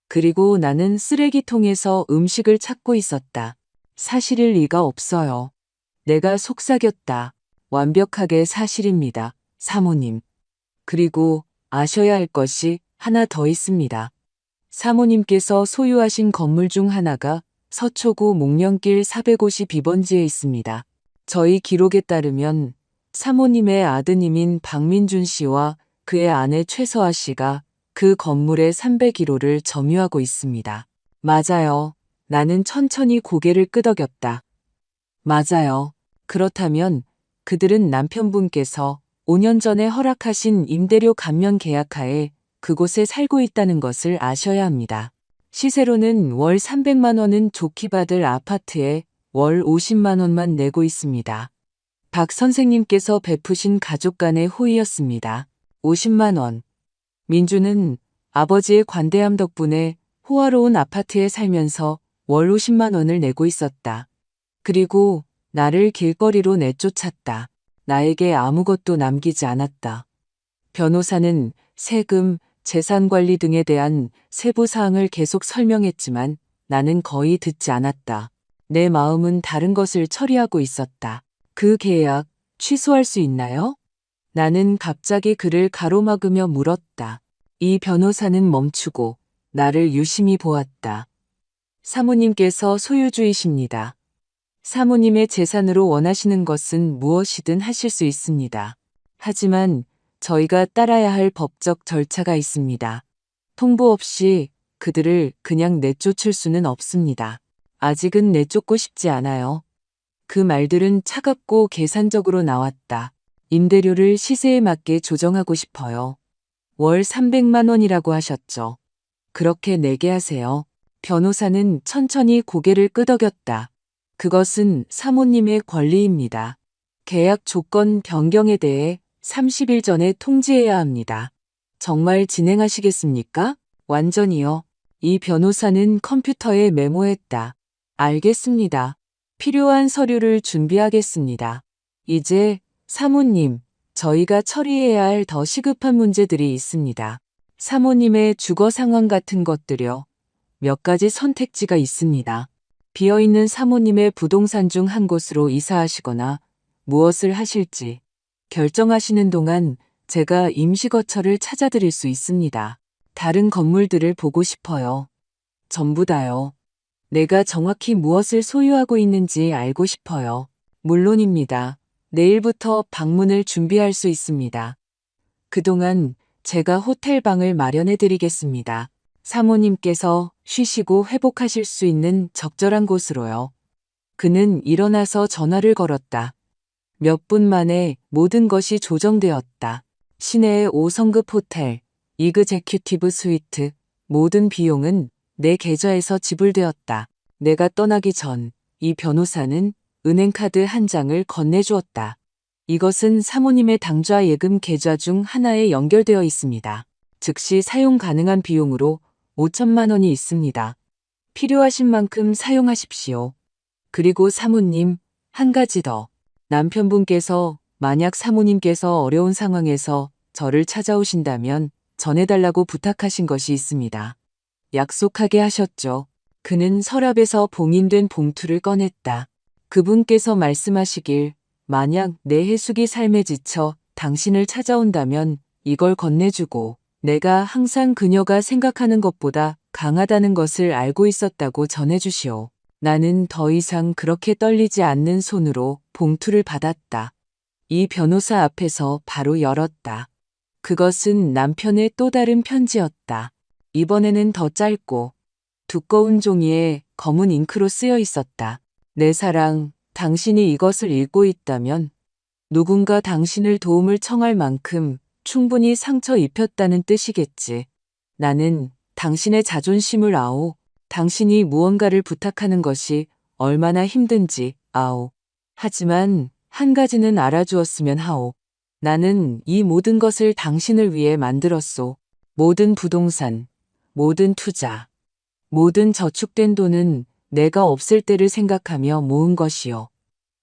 그리고 나는 쓰레기통에서 음식을 찾고 있었다. 사실일 리가 없어요. 내가 속삭였다. 완벽하게 사실입니다, 사모님. 그리고 아셔야 할 것이 하나 더 있습니다. 사모님께서 소유하신 건물 중 하나가 서초구 목련길 452번지에 있습니다. 저희 기록에 따르면 사모님의 아드님인 박민준 씨와 그의 아내 최서아 씨가 그 건물의 301호를 점유하고 있습니다. 맞아요. 나는 천천히 고개를 끄덕였다. 맞아요. 그렇다면 그들은 남편분께서 5년 전에 허락하신 임대료 감면 계약하에 그곳에 살고 있다는 것을 아셔야 합니다. 시세로는 월 300만 원은 좋게 받을 아파트에 월 50만 원만 내고 있습니다. 박 선생님께서 베푸신 가족 간의 호의였습니다. 50만 원. 민주는 아버지의 관대함 덕분에 호화로운 아파트에 살면서 월 50만 원을 내고 있었다. 그리고 나를 길거리로 내쫓았다. 나에게 아무것도 남기지 않았다. 변호사는 세금, 재산관리 등에 대한 세부 사항을 계속 설명했지만 나는 거의 듣지 않았다. 내 마음은 다른 것을 처리하고 있었다. 그 계약 취소할 수 있나요? 나는 갑자기 그를 가로막으며 물었다. 이 변호사는 멈추고 나를 유심히 보았다. 사모님께서 소유주이십니다. 사모님의 재산으로 원하시는 것은 무엇이든 하실 수 있습니다. 하지만 저희가 따라야 할 법적 절차가 있습니다. 통보 없이 그들을 그냥 내쫓을 수는 없습니다. 아직은 내쫓고 싶지 않아요. 그 말들은 차갑고 계산적으로 나왔다. 임대료를 시세에 맞게 조정하고 싶어요. 월 300만 원이라고 하셨죠. 그렇게 내게 하세요. 변호사는 천천히 고개를 끄덕였다. 그것은 사모님의 권리입니다. 계약 조건 변경에 대해 30일 전에 통지해야 합니다. 정말 진행하시겠습니까? 완전히요. 이 변호사는 컴퓨터에 메모했다. 알겠습니다. 필요한 서류를 준비하겠습니다. 이제 사모님, 저희가 처리해야 할 더 시급한 문제들이 있습니다. 사모님의 주거 상황 같은 것들요. 몇 가지 선택지가 있습니다. 비어있는 사모님의 부동산 중 한 곳으로 이사하시거나 무엇을 하실지 결정하시는 동안 제가 임시거처를 찾아드릴 수 있습니다. 다른 건물들을 보고 싶어요. 전부 다요. 내가 정확히 무엇을 소유하고 있는지 알고 싶어요. 물론입니다. 내일부터 방문을 준비할 수 있습니다. 그동안 제가 호텔 방을 마련해 드리겠습니다. 사모님께서 쉬시고 회복하실 수 있는 적절한 곳으로요. 그는 일어나서 전화를 걸었다. 몇 분 만에 모든 것이 조정되었다. 시내의 5성급 호텔, 이그제큐티브 스위트, 모든 비용은 내 계좌에서 지불되었다. 내가 떠나기 전 이 변호사는 은행카드 한 장을 건네주었다. 이것은 사모님의 당좌 예금 계좌 중 하나에 연결되어 있습니다. 즉시 사용 가능한 비용으로 5천만 원이 있습니다. 필요하신 만큼 사용하십시오. 그리고 사모님, 한 가지 더. 남편분께서 만약 사모님께서 어려운 상황에서 저를 찾아오신다면 전해달라고 부탁하신 것이 있습니다. 약속하게 하셨죠. 그는 서랍에서 봉인된 봉투를 꺼냈다. 그분께서 말씀하시길 만약 내 해숙이 삶에 지쳐 당신을 찾아온다면 이걸 건네주고 내가 항상 그녀가 생각하는 것보다 강하다는 것을 알고 있었다고 전해주시오. 나는 더 이상 그렇게 떨리지 않는 손으로 봉투를 받았다. 이 변호사 앞에서 바로 열었다. 그것은 남편의 또 다른 편지였다. 이번에는 더 짧고 두꺼운 종이에 검은 잉크로 쓰여 있었다. 내 사랑, 당신이 이것을 읽고 있다면 누군가 당신을 도움을 청할 만큼 충분히 상처 입혔다는 뜻이겠지. 나는 당신의 자존심을 아오. 당신이 무언가를 부탁하는 것이 얼마나 힘든지 아오. 하지만 한 가지는 알아주었으면 하오. 나는 이 모든 것을 당신을 위해 만들었소. 모든 부동산, 모든 투자, 모든 저축된 돈은 내가 없을 때를 생각하며 모은 것이요.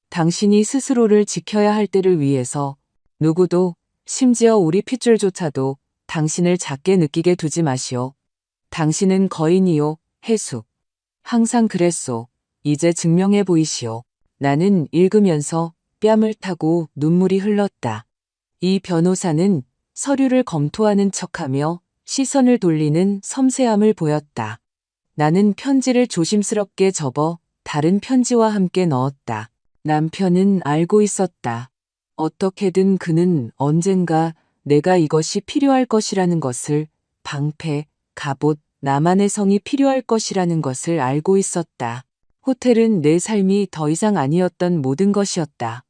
당신이 스스로를 지켜야 할 때를 위해서 누구도 심지어 우리 핏줄조차도 당신을 작게 느끼게 두지 마시오. 당신은 거인이요, 해숙. 항상 그랬소. 이제 증명해 보이시오. 나는 읽으면서 뺨을 타고 눈물이 흘렀다. 이 변호사는 서류를 검토하는 척하며 시선을 돌리는 섬세함을 보였다. 나는 편지를 조심스럽게 접어 다른 편지와 함께 넣었다. 남편은 알고 있었다. 어떻게든 그는 언젠가 내가 이것이 필요할 것이라는 것을, 방패, 갑옷, 나만의 성이 필요할 것이라는 것을 알고 있었다. 호텔은 내 삶이 더 이상 아니었던 모든 것이었다.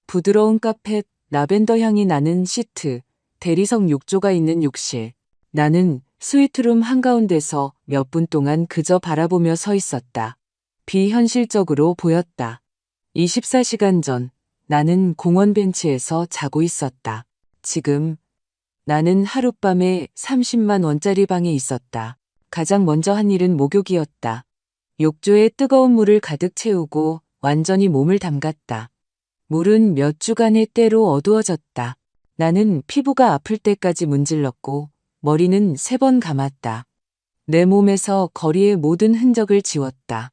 부드러운 카펫, 라벤더 향이 나는 시트, 대리석 욕조가 있는 욕실. 나는 스위트룸 한가운데서 몇 분 동안 그저 바라보며 서 있었다. 비현실적으로 보였다. 24시간 전 나는 공원 벤치에서 자고 있었다. 지금 나는 하룻밤에 30만 원짜리 방에 있었다. 가장 먼저 한 일은 목욕이었다. 욕조에 뜨거운 물을 가득 채우고 완전히 몸을 담갔다. 물은 몇 주간의 때로 어두워졌다. 나는 피부가 아플 때까지 문질렀고 머리는 3번 감았다. 내 몸에서 거리의 모든 흔적을 지웠다.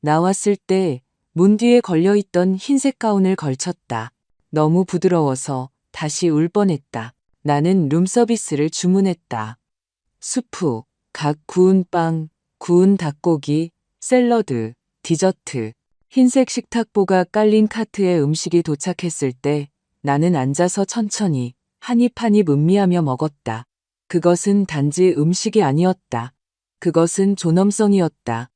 나왔을 때 문 뒤에 걸려있던 흰색 가운을 걸쳤다. 너무 부드러워서 다시 울 뻔했다. 나는 룸서비스를 주문했다. 수프, 각 구운 빵, 구운 닭고기, 샐러드, 디저트. 흰색 식탁보가 깔린 카트에 음식이 도착했을 때 나는 앉아서 천천히 한 입 한 입 음미하며 먹었다. 그것은 단지 음식이 아니었다. 그것은 존엄성이었다.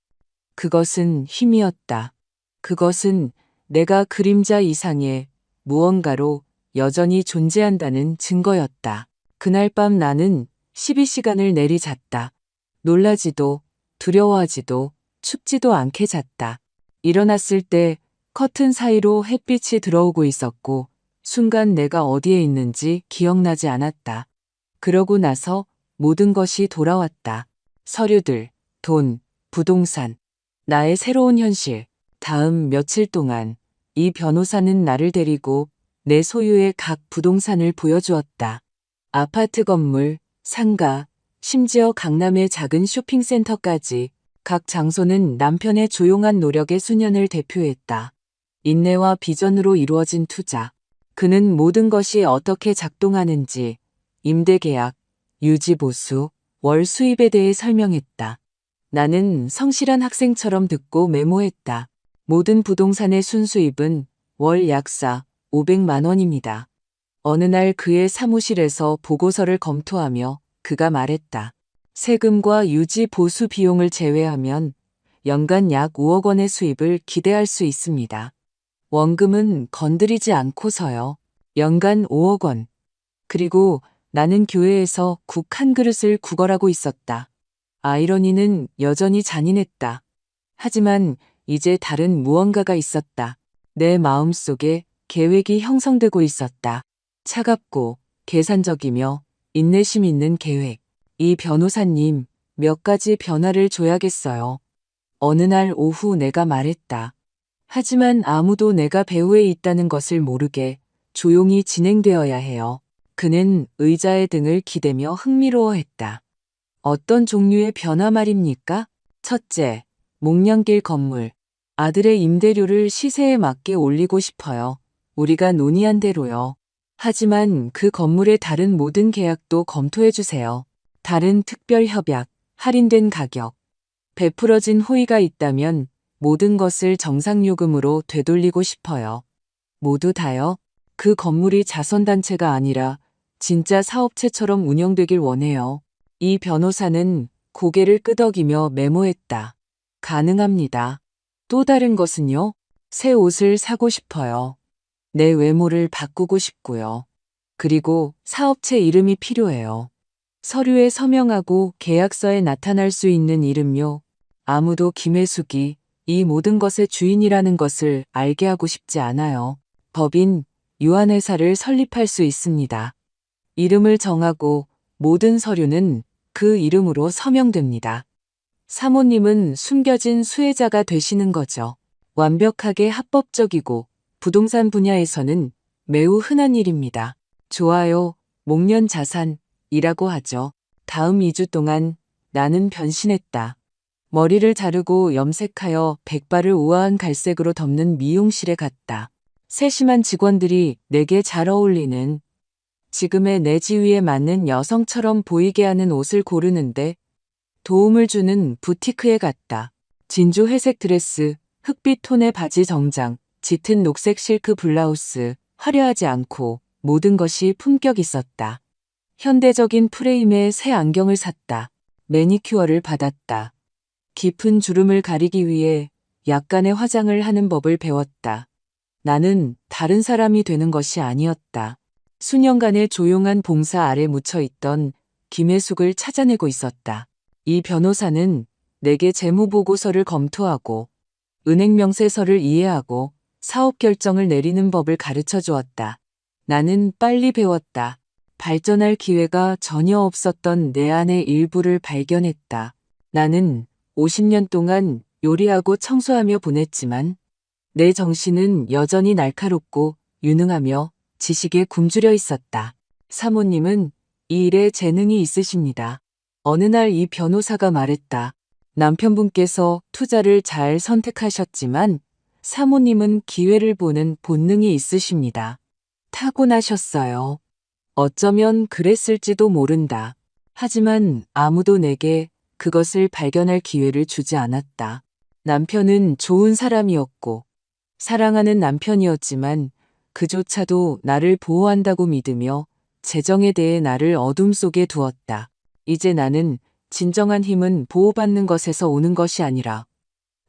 그것은 힘이었다. 그것은 내가 그림자 이상의 무언가로 여전히 존재한다는 증거였다. 그날 밤 나는 12시간을 내리잤다. 놀라지도 두려워하지도 춥지도 않게 잤다. 일어났을 때 커튼 사이로 햇빛이 들어오고 있었고 순간 내가 어디에 있는지 기억나지 않았다. 그러고 나서 모든 것이 돌아왔다. 서류들, 돈, 부동산, 나의 새로운 현실. 다음 며칠 동안 이 변호사는 나를 데리고 내 소유의 각 부동산을 보여주었다. 아파트 건물, 상가, 심지어 강남의 작은 쇼핑센터까지 각 장소는 남편의 조용한 노력의 수년을 대표했다. 인내와 비전으로 이루어진 투자. 그는 모든 것이 어떻게 작동하는지 임대계약, 유지보수, 월 수입에 대해 설명했다. 나는 성실한 학생처럼 듣고 메모했다. 모든 부동산의 순수입은 월 약사 500만 원입니다. 어느 날 그의 사무실에서 보고서를 검토하며 그가 말했다. 세금과 유지 보수 비용을 제외하면 연간 약 5억 원의 수입을 기대할 수 있습니다. 원금은 건드리지 않고서요. 연간 5억 원. 그리고 나는 교회에서 국 한 그릇을 구걸하고 있었다. 아이러니는 여전히 잔인했다. 하지만 이제 다른 무언가가 있었다. 내 마음속에 계획이 형성되고 있었다. 차갑고 계산적이며 인내심 있는 계획. 이 변호사님, 몇 가지 변화를 줘야겠어요. 어느 날 오후 내가 말했다. 하지만 아무도 내가 배후에 있다는 것을 모르게 조용히 진행되어야 해요. 그는 의자의 등을 기대며 흥미로워했다. 어떤 종류의 변화 말입니까? 첫째, 목련길 건물. 아들의 임대료를 시세에 맞게 올리고 싶어요. 우리가 논의한 대로요. 하지만 그 건물의 다른 모든 계약도 검토해 주세요. 다른 특별 협약, 할인된 가격, 베풀어진 호의가 있다면 모든 것을 정상요금으로 되돌리고 싶어요. 모두 다요? 그 건물이 자선단체가 아니라 진짜 사업체처럼 운영되길 원해요. 이 변호사는 고개를 끄덕이며 메모했다. 가능합니다. 또 다른 것은요? 새 옷을 사고 싶어요. 내 외모를 바꾸고 싶고요. 그리고 사업체 이름이 필요해요. 서류에 서명하고 계약서에 나타날 수 있는 이름요. 아무도 김혜숙이 이 모든 것의 주인이라는 것을 알게 하고 싶지 않아요. 법인 유한회사를 설립할 수 있습니다. 이름을 정하고 모든 서류는 그 이름으로 서명됩니다. 사모님은 숨겨진 수혜자가 되시는 거죠. 완벽하게 합법적이고 부동산 분야에서는 매우 흔한 일입니다. 좋아요. 목련 자산이라고 하죠. 다음 2주 동안 나는 변신했다. 머리를 자르고 염색하여 백발을 우아한 갈색으로 덮는 미용실에 갔다. 세심한 직원들이 내게 잘 어울리는 지금의 내 지위에 맞는 여성처럼 보이게 하는 옷을 고르는데 도움을 주는 부티크에 갔다. 진주 회색 드레스, 흑빛 톤의 바지 정장, 짙은 녹색 실크 블라우스, 화려하지 않고 모든 것이 품격 있었다. 현대적인 프레임의 새 안경을 샀다. 매니큐어를 받았다. 깊은 주름을 가리기 위해 약간의 화장을 하는 법을 배웠다. 나는 다른 사람이 되는 것이 아니었다. 수년간의 조용한 봉사 아래 묻혀있던 김혜숙을 찾아내고 있었다. 이 변호사는 내게 재무보고서를 검토하고 은행 명세서를 이해하고 사업 결정을 내리는 법을 가르쳐 주었다. 나는 빨리 배웠다. 발전할 기회가 전혀 없었던 내 안의 일부를 발견했다. 나는 50년 동안 요리하고 청소하며 보냈지만 내 정신은 여전히 날카롭고 유능하며 지식에 굶주려 있었다. 사모님은 이 일에 재능이 있으십니다. 어느 날 이 변호사가 말했다. 남편분께서 투자를 잘 선택하셨지만 사모님은 기회를 보는 본능이 있으십니다. 타고나셨어요. 어쩌면 그랬을지도 모른다. 하지만 아무도 내게 그것을 발견할 기회를 주지 않았다. 남편은 좋은 사람이었고 사랑하는 남편이었지만 그조차도 나를 보호한다고 믿으며 재정에 대해 나를 어둠 속에 두었다. 이제 나는 진정한 힘은 보호받는 것에서 오는 것이 아니라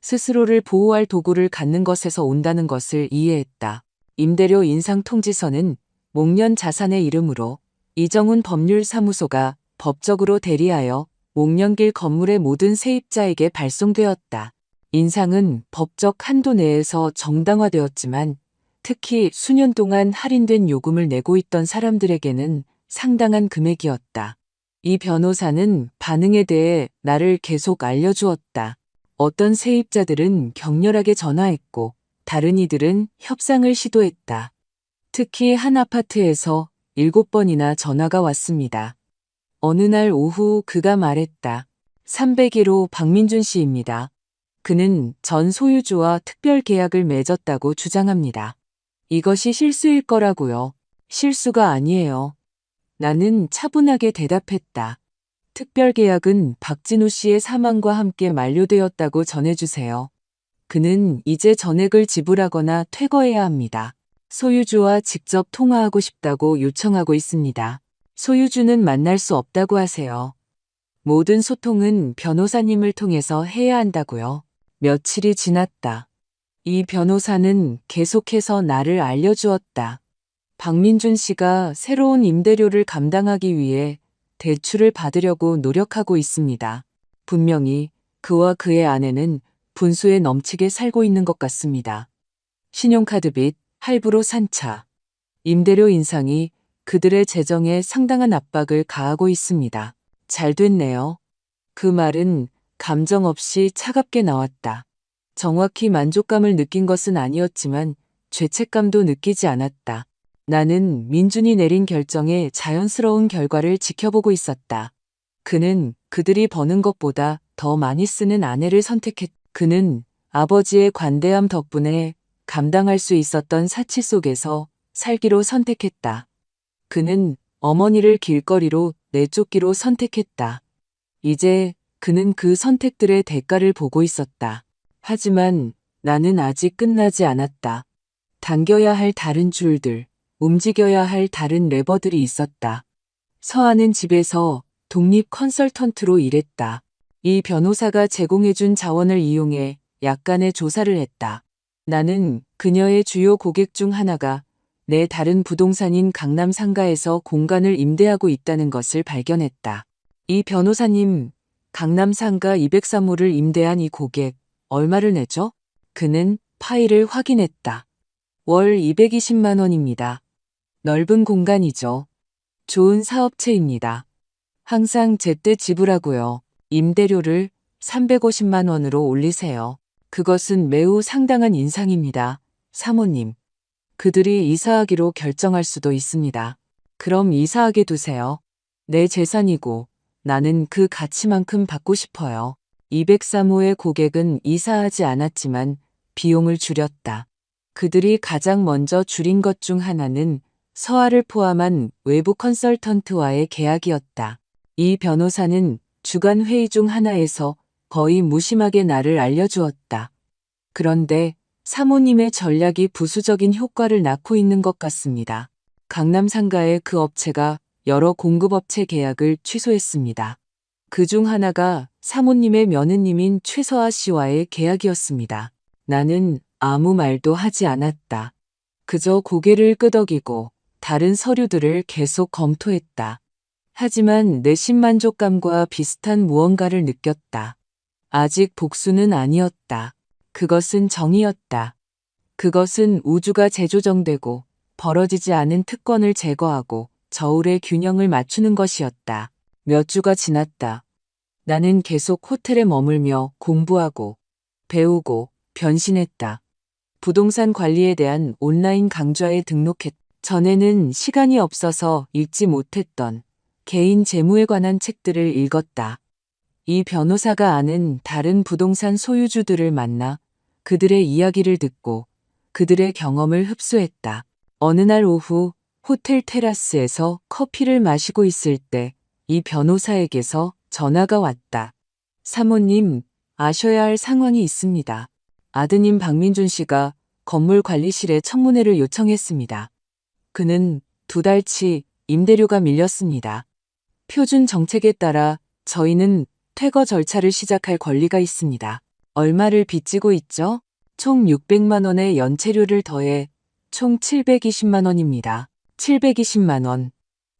스스로를 보호할 도구를 갖는 것에서 온다는 것을 이해했다. 임대료 인상 통지서는 목련 자산의 이름으로 이정훈 법률사무소가 법적으로 대리하여 목련길 건물의 모든 세입자에게 발송되었다. 인상은 법적 한도 내에서 정당화되었지만 특히 수년 동안 할인된 요금을 내고 있던 사람들에게는 상당한 금액이었다. 이 변호사는 반응에 대해 나를 계속 알려주었다. 어떤 세입자들은 격렬하게 전화했고 다른 이들은 협상을 시도했다. 특히 한 아파트에서 7번이나 전화가 왔습니다. 어느 날 오후 그가 말했다. 301호 박민준 씨입니다. 그는 전 소유주와 특별 계약을 맺었다고 주장합니다. 이것이 실수일 거라고요. 실수가 아니에요. 나는 차분하게 대답했다. 특별 계약은 박진우 씨의 사망과 함께 만료되었다고 전해주세요. 그는 이제 전액을 지불하거나 퇴거해야 합니다. 소유주와 직접 통화하고 싶다고 요청하고 있습니다. 소유주는 만날 수 없다고 하세요. 모든 소통은 변호사님을 통해서 해야 한다고요. 며칠이 지났다. 이 변호사는 계속해서 나를 알려주었다. 박민준 씨가 새로운 임대료를 감당하기 위해 대출을 받으려고 노력하고 있습니다. 분명히 그와 그의 아내는 분수에 넘치게 살고 있는 것 같습니다. 신용카드 빚, 할부로 산 차, 임대료 인상이 그들의 재정에 상당한 압박을 가하고 있습니다. 잘 됐네요. 그 말은 감정 없이 차갑게 나왔다. 정확히 만족감을 느낀 것은 아니었지만 죄책감도 느끼지 않았다. 나는 민준이 내린 결정의 자연스러운 결과를 지켜보고 있었다. 그는 그들이 버는 것보다 더 많이 쓰는 아내를 그는 아버지의 관대함 덕분에 감당할 수 있었던 사치 속에서 살기로 선택했다. 그는 어머니를 길거리로 내쫓기로 선택했다. 이제 그는 그 선택들의 대가를 보고 있었다. 하지만 나는 아직 끝나지 않았다. 당겨야 할 다른 줄들, 움직여야 할 다른 레버들이 있었다. 서하는 집에서 독립 컨설턴트로 일했다. 이 변호사가 제공해준 자원을 이용해 약간의 조사를 했다. 나는 그녀의 주요 고객 중 하나가 내 다른 부동산인 강남 상가에서 공간을 임대하고 있다는 것을 발견했다. 이 변호사님, 강남 상가 203호를 임대한 이 고객, 얼마를 내죠? 그는 파일을 확인했다. 월 220만 원입니다. 넓은 공간이죠. 좋은 사업체입니다. 항상 제때 지불하고요. 임대료를 350만 원으로 올리세요. 그것은 매우 상당한 인상입니다. 사모님. 그들이 이사하기로 결정할 수도 있습니다. 그럼 이사하게 두세요. 내 재산이고 나는 그 가치만큼 받고 싶어요. 203호의 고객은 이사하지 않았지만 비용을 줄였다. 그들이 가장 먼저 줄인 것 중 하나는 서하를 포함한 외부 컨설턴트와의 계약이었다. 이 변호사는 주간 회의 중 하나에서 거의 무심하게 나를 알려주었다. 그런데 사모님의 전략이 부수적인 효과를 낳고 있는 것 같습니다. 강남 상가의 그 업체가 여러 공급업체 계약을 취소했습니다. 그 중 하나가 사모님의 며느님인 최서아 씨와의 계약이었습니다. 나는 아무 말도 하지 않았다. 그저 고개를 끄덕이고 다른 서류들을 계속 검토했다. 하지만 내심 만족감과 비슷한 무언가를 느꼈다. 아직 복수는 아니었다. 그것은 정의였다. 그것은 우주가 재조정되고 벌어지지 않은 특권을 제거하고 저울의 균형을 맞추는 것이었다. 몇 주가 지났다. 나는 계속 호텔에 머물며 공부하고 배우고 변신했다. 부동산 관리에 대한 온라인 강좌에 전에는 시간이 없어서 읽지 못했던 개인 재무에 관한 책들을 읽었다. 이 변호사가 아는 다른 부동산 소유주들을 만나 그들의 이야기를 듣고 그들의 경험을 흡수했다. 어느 날 오후 호텔 테라스에서 커피를 마시고 있을 때 이 변호사에게서 전화가 왔다. 사모님, 아셔야 할 상황이 있습니다. 아드님 박민준 씨가 건물 관리실에 청문회를 요청했습니다. 그는 2달치 임대료가 밀렸습니다. 표준 정책에 따라 저희는 퇴거 절차를 시작할 권리가 있습니다. 얼마를 빚지고 있죠? 총 600만 원의 연체료를 더해 총 720만 원입니다. 720만 원.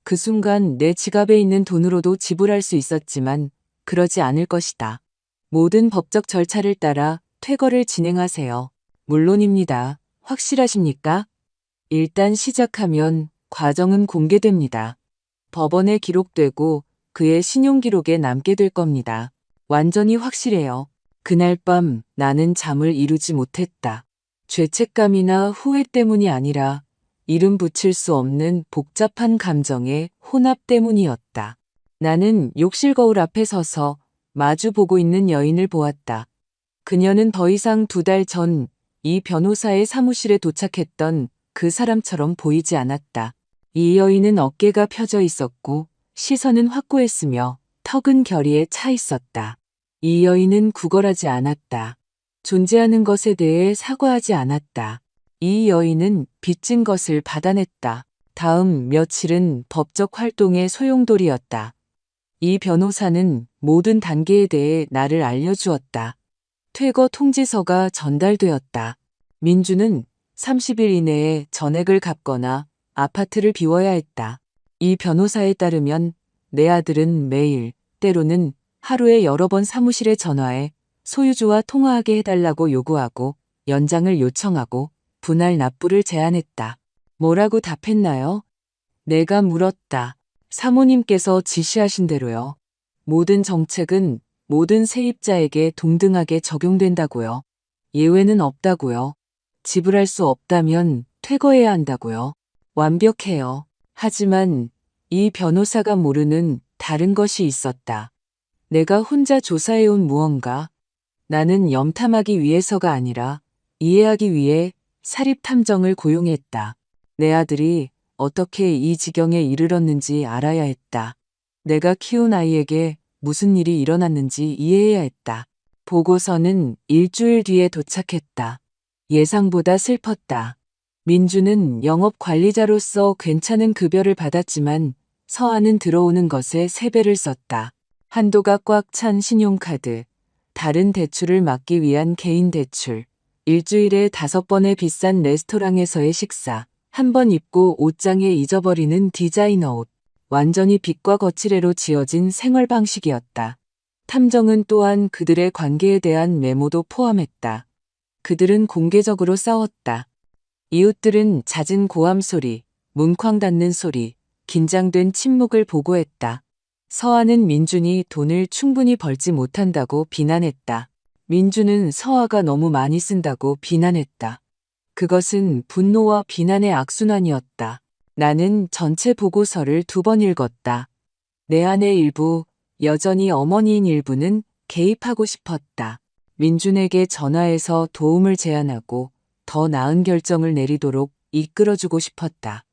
그 순간 내 지갑에 있는 돈으로도 지불할 수 있었지만 그러지 않을 것이다. 모든 법적 절차를 따라 퇴거를 진행하세요. 물론입니다. 확실하십니까? 일단 시작하면 과정은 공개됩니다. 법원에 기록되고 그의 신용기록에 남게 될 겁니다. 완전히 확실해요. 그날 밤 나는 잠을 이루지 못했다. 죄책감이나 후회 때문이 아니라 이름 붙일 수 없는 복잡한 감정의 혼합 때문이었다. 나는 욕실 거울 앞에 서서 마주 보고 있는 여인을 보았다. 그녀는 더 이상 2달 전 이 변호사의 사무실에 도착했던 그 사람처럼 보이지 않았다. 이 여인은 어깨가 펴져 있었고 시선은 확고했으며 턱은 결의에 차 있었다. 이 여인은 구걸하지 않았다. 존재하는 것에 대해 사과하지 않았다. 이 여인은 빚진 것을 받아냈다. 다음 며칠은 법적 활동의 소용돌이였다. 이 변호사는 모든 단계에 대해 나를 알려주었다. 퇴거 통지서가 전달되었다. 민주는 30일 이내에 전액을 갚거나 아파트를 비워야 했다. 이 변호사에 따르면 내 아들은 매일, 때로는 하루에 여러 번 사무실에 전화해 소유주와 통화하게 해달라고 요구하고 연장을 요청하고 분할 납부를 제안했다. 뭐라고 답했나요? 내가 물었다. 사모님께서 지시하신 대로요. 모든 정책은 모든 세입자에게 동등하게 적용된다고요. 예외는 없다고요. 지불할 수 없다면 퇴거해야 한다고요. 완벽해요. 하지만 이 변호사가 모르는 다른 것이 있었다. 내가 혼자 조사해온 무언가. 나는 염탐하기 위해서가 아니라 이해하기 위해 사립탐정을 고용했다. 내 아들이 어떻게 이 지경에 이르렀는지 알아야 했다. 내가 키운 아이에게 무슨 일이 일어났는지 이해해야 했다. 보고서는 일주일 뒤에 도착했다. 예상보다 슬펐다. 민주는 영업 관리자로서 괜찮은 급여를 받았지만 서한은 들어오는 것에 3배를 썼다. 한도가 꽉 찬 신용카드, 다른 대출을 막기 위한 개인 대출, 일주일에 5번의 비싼 레스토랑에서의 식사, 한 번 입고 옷장에 잊어버리는 디자이너 옷, 완전히 빛과 거칠애로 지어진 생활 방식이었다. 탐정은 또한 그들의 관계에 대한 메모도 포함했다. 그들은 공개적으로 싸웠다. 이웃들은 잦은 고함 소리, 문쾅 닫는 소리, 긴장된 침묵을 보고했다. 서아는 민준이 돈을 충분히 벌지 못한다고 비난했다. 민준은 서아가 너무 많이 쓴다고 비난했다. 그것은 분노와 비난의 악순환이었다. 나는 전체 보고서를 2번 읽었다. 내 안의 일부, 여전히 어머니인 일부는 개입하고 싶었다. 민준에게 전화해서 도움을 제안하고 더 나은 결정을 내리도록 이끌어주고 싶었다.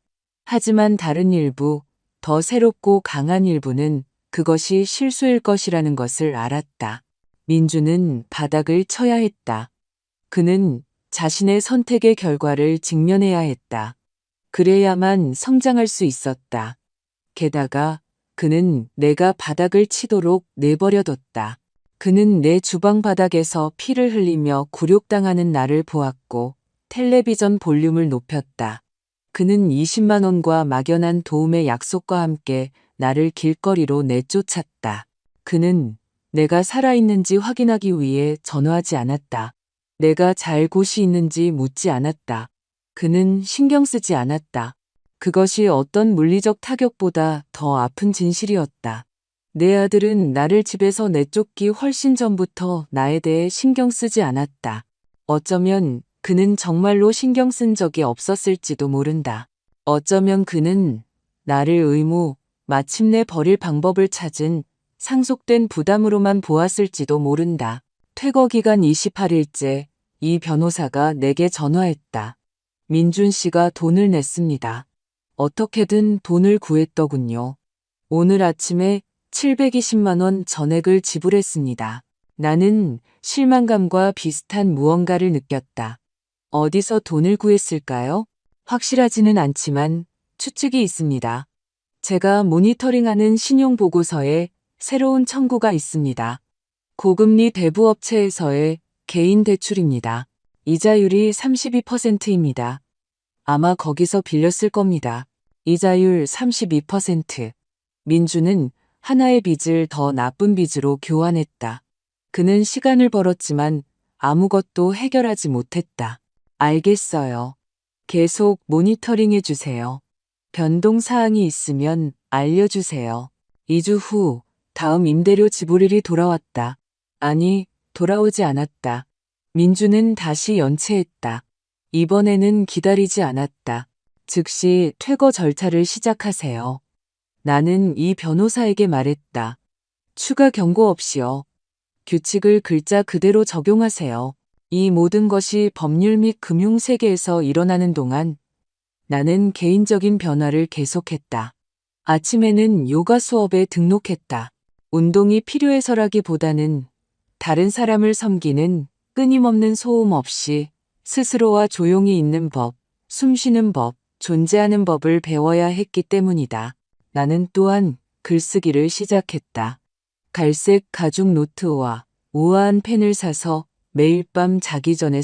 하지만 다른 일부, 더 새롭고 강한 일부는 그것이 실수일 것이라는 것을 알았다. 민주는 바닥을 쳐야 했다. 그는 자신의 선택의 결과를 직면해야 했다. 그래야만 성장할 수 있었다. 게다가 그는 내가 바닥을 치도록 내버려뒀다. 그는 내 주방 바닥에서 피를 흘리며 굴욕당하는 나를 보았고 텔레비전 볼륨을 높였다. 그는 20만 원과 막연한 도움의 약속과 함께 나를 길거리로 내쫓았다. 그는 내가 살아있는지 확인하기 위해 전화하지 않았다. 내가 잘 곳이 있는지 묻지 않았다. 그는 신경 쓰지 않았다. 그것이 어떤 물리적 타격보다 더 아픈 진실이었다. 내 아들은 나를 집에서 내쫓기 훨씬 전부터 나에 대해 신경 쓰지 않았다. 어쩌면 그는 정말로 신경 쓴 적이 없었을지도 모른다. 어쩌면 그는 나를 마침내 버릴 방법을 찾은 상속된 부담으로만 보았을지도 모른다. 퇴거 기간 28일째 이 변호사가 내게 전화했다. 민준 씨가 돈을 냈습니다. 어떻게든 돈을 구했더군요. 오늘 아침에 720만 원 전액을 지불했습니다. 나는 실망감과 비슷한 무언가를 느꼈다. 어디서 돈을 구했을까요? 확실하지는 않지만 추측이 있습니다. 제가 모니터링하는 신용보고서에 새로운 청구가 있습니다. 고금리 대부업체에서의 개인 대출입니다. 이자율이 32%입니다. 아마 거기서 빌렸을 겁니다. 이자율 32%. 민주는 하나의 빚을 더 나쁜 빚으로 교환했다. 그는 시간을 벌었지만 아무것도 해결하지 못했다. 알겠어요. 계속 모니터링해 주세요. 변동사항이 있으면 알려주세요. 2주 후 다음 임대료 지불일이 돌아왔다. 아니, 돌아오지 않았다. 민주는 다시 연체했다. 이번에는 기다리지 않았다. 즉시 퇴거 절차를 시작하세요. 나는 이 변호사에게 말했다. 추가 경고 없이요. 규칙을 글자 그대로 적용하세요. 이 모든 것이 법률 및 금융 세계에서 일어나는 동안 나는 개인적인 변화를 계속했다. 아침에는 요가 수업에 등록했다. 운동이 필요해서라기보다는 다른 사람을 섬기는 끊임없는 소음 없이 스스로와 조용히 있는 법, 숨쉬는 법, 존재하는 법을 배워야 했기 때문이다. 나는 또한 글쓰기를 시작했다. 갈색 가죽 노트와 우아한 펜을 사서 매일 밤 자기 전에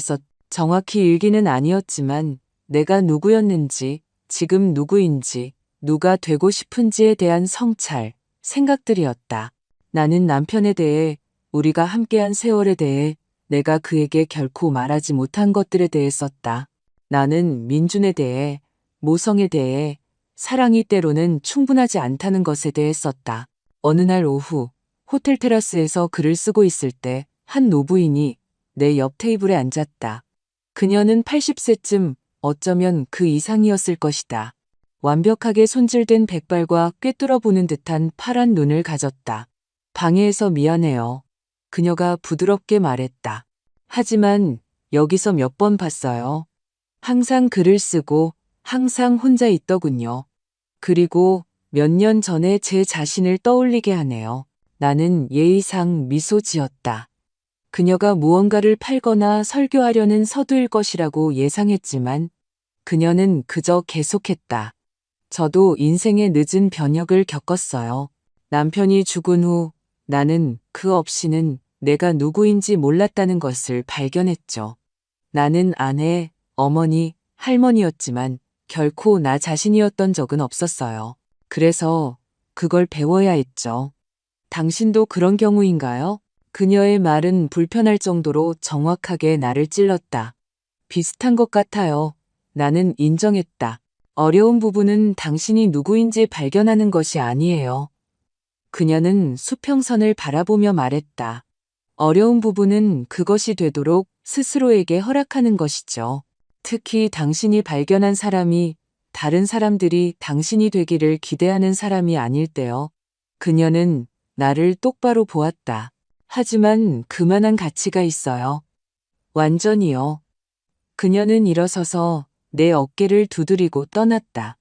정확히 일기는 아니었지만 내가 누구였는지, 지금 누구인지, 누가 되고 싶은지에 대한 성찰, 생각들이었다. 나는 남편에 대해, 우리가 함께한 세월에 대해, 내가 그에게 결코 말하지 못한 것들에 대해 썼다. 나는 민준에 대해, 모성에 대해, 사랑이 때로는 충분하지 않다는 것에 대해 썼다. 어느 날 오후, 호텔 테라스에서 글을 쓰고 있을 때 한 노부인이 내 옆 테이블에 앉았다. 그녀는 80세쯤, 어쩌면 그 이상이었을 것이다. 완벽하게 손질된 백발과 꿰뚫어 보는 듯한 파란 눈을 가졌다. 방해해서 미안해요. 그녀가 부드럽게 말했다. 하지만 여기서 몇 번 봤어요. 항상 글을 쓰고 항상 혼자 있더군요. 그리고 몇 년 전에 제 자신을 떠올리게 하네요. 나는 예의상 미소 지었다. 그녀가 무언가를 팔거나 설교하려는 서두일 것이라고 예상했지만 그녀는 그저 계속했다. 저도 인생의 늦은 변혁을 겪었어요. 남편이 죽은 후 나는 그 없이는 내가 누구인지 몰랐다는 것을 발견했죠. 나는 아내, 어머니, 할머니였지만 결코 나 자신이었던 적은 없었어요. 그래서 그걸 배워야 했죠. 당신도 그런 경우인가요? 그녀의 말은 불편할 정도로 정확하게 나를 찔렀다. 비슷한 것 같아요. 나는 인정했다. 어려운 부분은 당신이 누구인지 발견하는 것이 아니에요. 그녀는 수평선을 바라보며 말했다. 어려운 부분은 그것이 되도록 스스로에게 허락하는 것이죠. 특히 당신이 발견한 사람이 다른 사람들이 당신이 되기를 기대하는 사람이 아닐 때요. 그녀는 나를 똑바로 보았다. 하지만 그만한 가치가 있어요. 완전히요. 그녀는 일어서서 내 어깨를 두드리고 떠났다.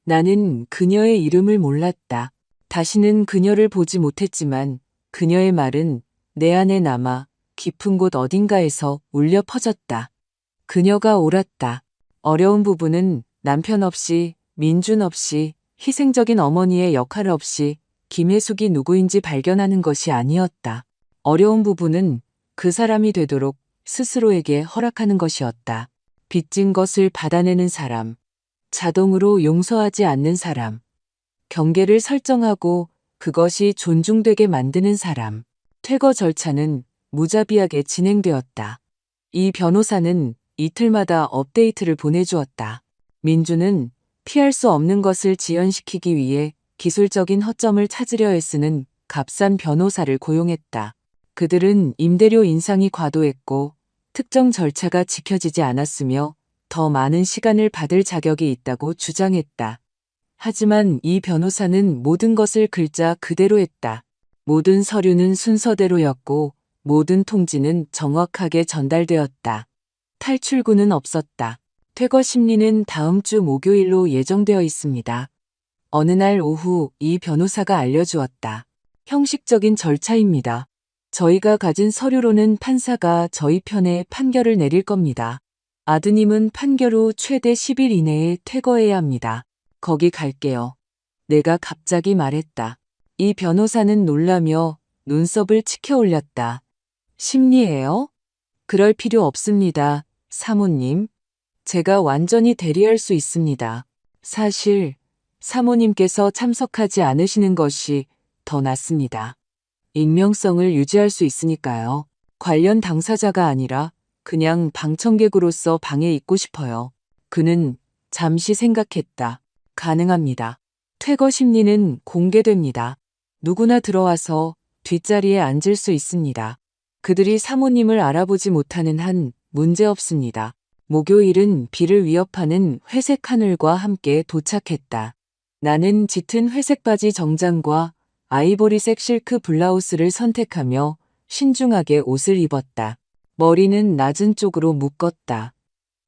나는 그녀의 이름을 몰랐다. 다시는 그녀를 보지 못했지만 그녀의 말은 내 안에 남아 깊은 곳 어딘가에서 울려 퍼졌다. 그녀가 옳았다. 어려운 부분은 남편 없이, 민준 없이, 희생적인 어머니의 역할 없이 김혜숙이 누구인지 발견하는 것이 아니었다. 어려운 부분은 그 사람이 되도록 스스로에게 허락하는 것이었다. 빚진 것을 받아내는 사람, 자동으로 용서하지 않는 사람, 경계를 설정하고 그것이 존중되게 만드는 사람. 퇴거 절차는 무자비하게 진행되었다. 이 변호사는 이틀마다 업데이트를 보내주었다. 민주는 피할 수 없는 것을 지연시키기 위해 기술적인 허점을 찾으려 애쓰는 값싼 변호사를 고용했다. 그들은 임대료 인상이 과도했고 특정 절차가 지켜지지 않았으며 더 많은 시간을 받을 자격이 있다고 주장했다. 하지만 이 변호사는 모든 것을 글자 그대로 했다. 모든 서류는 순서대로였고 모든 통지는 정확하게 전달되었다. 탈출구는 없었다. 퇴거 심리는 다음 주 목요일로 예정되어 있습니다. 어느 날 오후 이 변호사가 알려주었다. 형식적인 절차입니다. 저희가 가진 서류로는 판사가 저희 편에 판결을 내릴 겁니다. 아드님은 판결 후 최대 10일 이내에 퇴거해야 합니다. 거기 갈게요. 내가 갑자기 말했다. 이 변호사는 놀라며 눈썹을 치켜 올렸다. 심리예요? 그럴 필요 없습니다, 사모님. 제가 완전히 대리할 수 있습니다. 사실 사모님께서 참석하지 않으시는 것이 더 낫습니다. 익명성을 유지할 수 있으니까요. 관련 당사자가 아니라 그냥 방청객으로서 방에 있고 싶어요. 그는 잠시 생각했다. 가능합니다. 퇴거 심리는 공개됩니다. 누구나 들어와서 뒷자리에 앉을 수 있습니다. 그들이 사모님을 알아보지 못하는 한 문제없습니다. 목요일은 비를 위협하는 회색 하늘과 함께 도착했다. 나는 짙은 회색 바지 정장과 아이보리색 실크 블라우스를 선택하며 신중하게 옷을 입었다. 머리는 낮은 쪽으로 묶었다.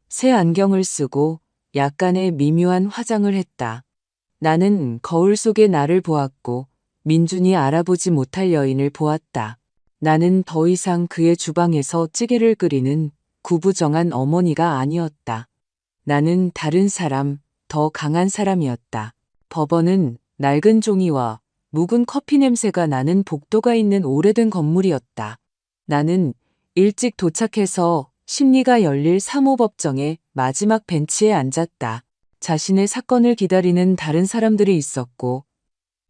새 안경을 쓰고 약간의 미묘한 화장을 했다. 나는 거울 속의 나를 보았고 민준이 알아보지 못할 여인을 보았다. 나는 더 이상 그의 주방에서 찌개를 끓이는 구부정한 어머니가 아니었다. 나는 다른 사람, 더 강한 사람이었다. 법원은 낡은 종이와 묵은 커피 냄새가 나는 복도가 있는 오래된 건물이었다. 나는 일찍 도착해서 심리가 열릴 사모법정의 마지막 벤치에 앉았다. 자신의 사건을 기다리는 다른 사람들이 있었고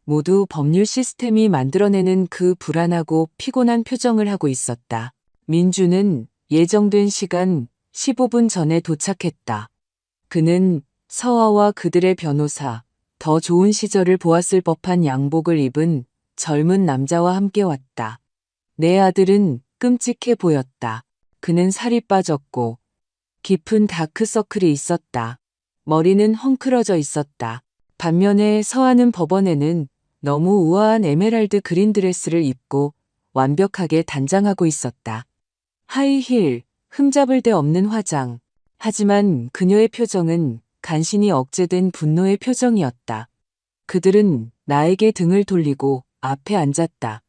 모두 법률 시스템이 만들어내는 그 불안하고 피곤한 표정을 하고 있었다. 민주는 예정된 시간 15분 전에 도착했다. 그는 서아와 그들의 변호사, 더 좋은 시절을 보았을 법한 양복을 입은 젊은 남자와 함께 왔다. 내 아들은 끔찍해 보였다. 그는 살이 빠졌고 깊은 다크서클이 있었다. 머리는 헝클어져 있었다. 반면에 서아는 법원에는 너무 우아한 에메랄드 그린 드레스를 입고 완벽하게 단장하고 있었다. 하이힐, 흠잡을 데 없는 화장. 하지만 그녀의 표정은 간신히 억제된 분노의 표정이었다. 그들은 나에게 등을 돌리고 앞에 앉았다.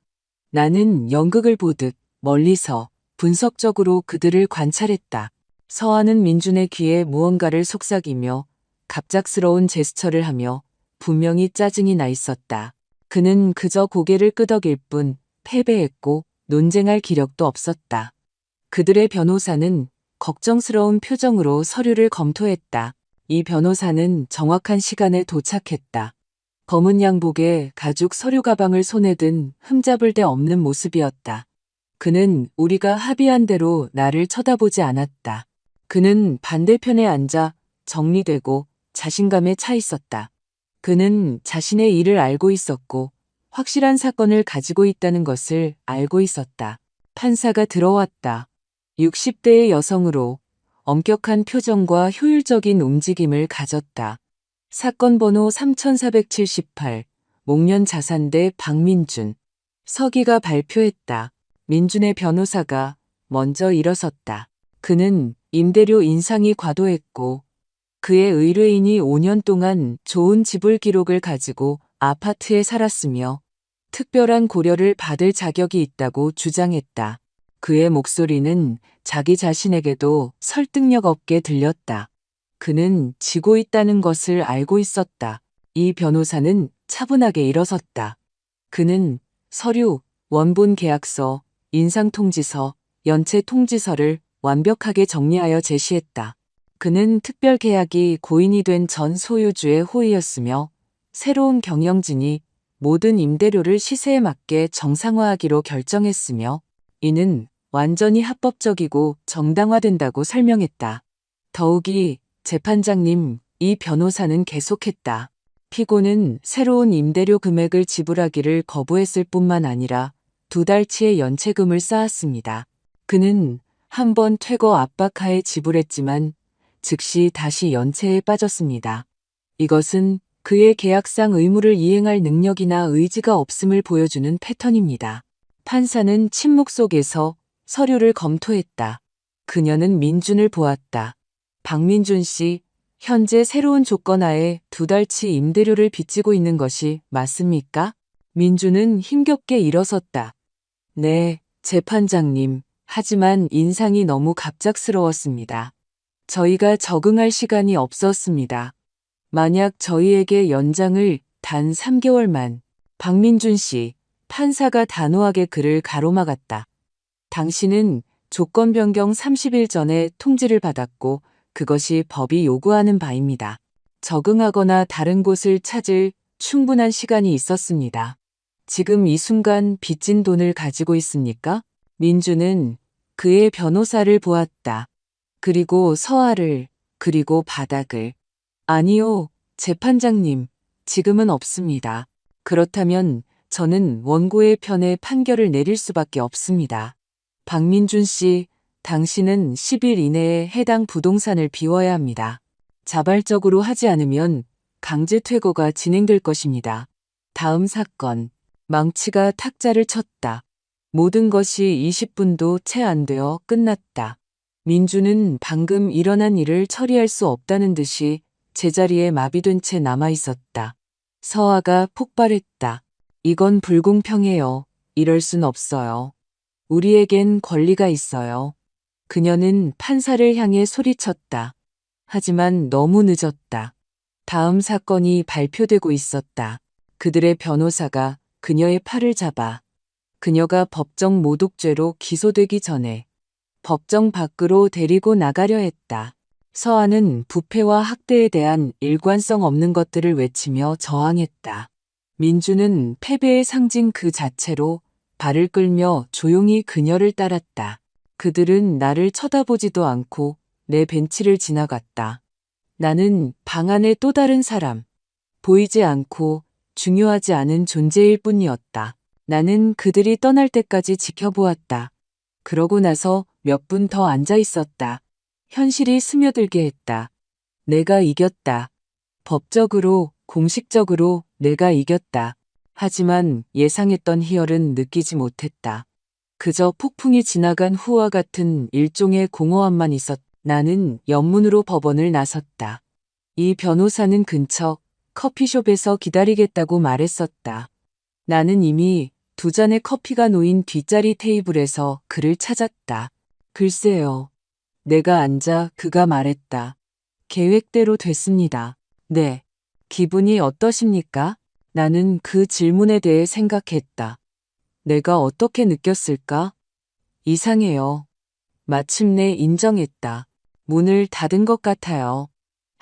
나는 연극을 보듯 멀리서 분석적으로 그들을 관찰했다. 서아는 민준의 귀에 무언가를 속삭이며 갑작스러운 제스처를 하며 분명히 짜증이 나 있었다. 그는 그저 고개를 끄덕일 뿐 패배했고 논쟁할 기력도 없었다. 그들의 변호사는 걱정스러운 표정으로 서류를 검토했다. 이 변호사는 정확한 시간에 도착했다. 검은 양복에 가죽 서류 가방을 손에 든 흠잡을 데 없는 모습이었다. 그는 우리가 합의한 대로 나를 쳐다보지 않았다. 그는 반대편에 앉아 정리되고 자신감에 차 있었다. 그는 자신의 일을 알고 있었고 확실한 사건을 가지고 있다는 것을 알고 있었다. 판사가 들어왔다. 60대의 여성으로 엄격한 표정과 효율적인 움직임을 가졌다. 사건 번호 3478, 목련 자산대 박민준. 서기가 발표했다. 민준의 변호사가 먼저 일어섰다. 그는 임대료 인상이 과도했고 그의 의뢰인이 5년 동안 좋은 지불 기록을 가지고 아파트에 살았으며 특별한 고려를 받을 자격이 있다고 주장했다. 그의 목소리는 자기 자신에게도 설득력 없게 들렸다. 그는 지고 있다는 것을 알고 있었다. 이 변호사는 차분하게 일어섰다. 그는 서류, 원본 계약서, 인상통지서, 연체통지서를 완벽하게 정리하여 제시했다. 그는 특별 계약이 고인이 된 전 소유주의 호의였으며 새로운 경영진이 모든 임대료를 시세에 맞게 정상화하기로 결정했으며 이는 완전히 합법적이고 정당화된다고 설명했다. 더욱이 재판장님, 이 변호사는 계속했다. 피고는 새로운 임대료 금액을 지불하기를 거부했을 뿐만 아니라 2달치의 연체금을 쌓았습니다. 그는 한 번 퇴거 압박하에 지불했지만 즉시 다시 연체에 빠졌습니다. 이것은 그의 계약상 의무를 이행할 능력이나 의지가 없음을 보여주는 패턴입니다. 판사는 침묵 속에서 서류를 검토했다. 그녀는 민준을 보았다. 박민준 씨, 현재 새로운 조건 하에 2달치 임대료를 빚지고 있는 것이 맞습니까? 민준은 힘겹게 일어섰다. 네, 재판장님. 하지만 인상이 너무 갑작스러웠습니다. 저희가 적응할 시간이 없었습니다. 만약 저희에게 연장을 단 3개월만. 박민준 씨, 판사가 단호하게 그를 가로막았다. 당신은 조건 변경 30일 전에 통지를 받았고 그것이 법이 요구하는 바입니다. 적응하거나 다른 곳을 찾을 충분한 시간이 있었습니다. 지금 이 순간 빚진 돈을 가지고 있습니까? 민주는 그의 변호사를 보았다. 그리고 서아를, 그리고 바닥을. 아니요, 재판장님, 지금은 없습니다. 그렇다면 저는 원고의 편에 판결을 내릴 수밖에 없습니다. 박민준 씨, 당신은 10일 이내에 해당 부동산을 비워야 합니다. 자발적으로 하지 않으면 강제 퇴거가 진행될 것입니다. 다음 사건, 망치가 탁자를 쳤다. 모든 것이 20분도 채 안 되어 끝났다. 민주는 방금 일어난 일을 처리할 수 없다는 듯이 제자리에 마비된 채 남아 있었다. 서아가 폭발했다. 이건 불공평해요. 이럴 순 없어요. 우리에겐 권리가 있어요. 그녀는 판사를 향해 소리쳤다. 하지만 너무 늦었다. 다음 사건이 발표되고 있었다. 그들의 변호사가 그녀의 팔을 잡아 그녀가 법정 모독죄로 기소되기 전에 법정 밖으로 데리고 나가려 했다. 서한은 부패와 학대에 대한 일관성 없는 것들을 외치며 저항했다. 민주는 패배의 상징 그 자체로 발을 끌며 조용히 그녀를 따랐다. 그들은 나를 쳐다보지도 않고 내 벤치를 지나갔다. 나는 방 안의 또 다른 사람, 보이지 않고 중요하지 않은 존재일 뿐이었다. 나는 그들이 떠날 때까지 지켜보았다. 그러고 나서 몇 분 더 앉아 있었다. 현실이 스며들게 했다. 내가 이겼다. 법적으로, 공식적으로 내가 이겼다. 하지만 예상했던 희열은 느끼지 못했다. 그저 폭풍이 지나간 후와 같은 일종의 공허함만 있었다. 나는 연문으로 법원을 나섰다. 이 변호사는 근처 커피숍에서 기다리겠다고 말했었다. 나는 이미 두 잔의 커피가 놓인 뒷자리 테이블에서 그를 찾았다. 글쎄요. 내가 앉아 그가 말했다. 계획대로 됐습니다. 네. 기분이 어떠십니까? 나는 그 질문에 대해 생각했다. 내가 어떻게 느꼈을까? 이상해요. 마침내 인정했다. 문을 닫은 것 같아요.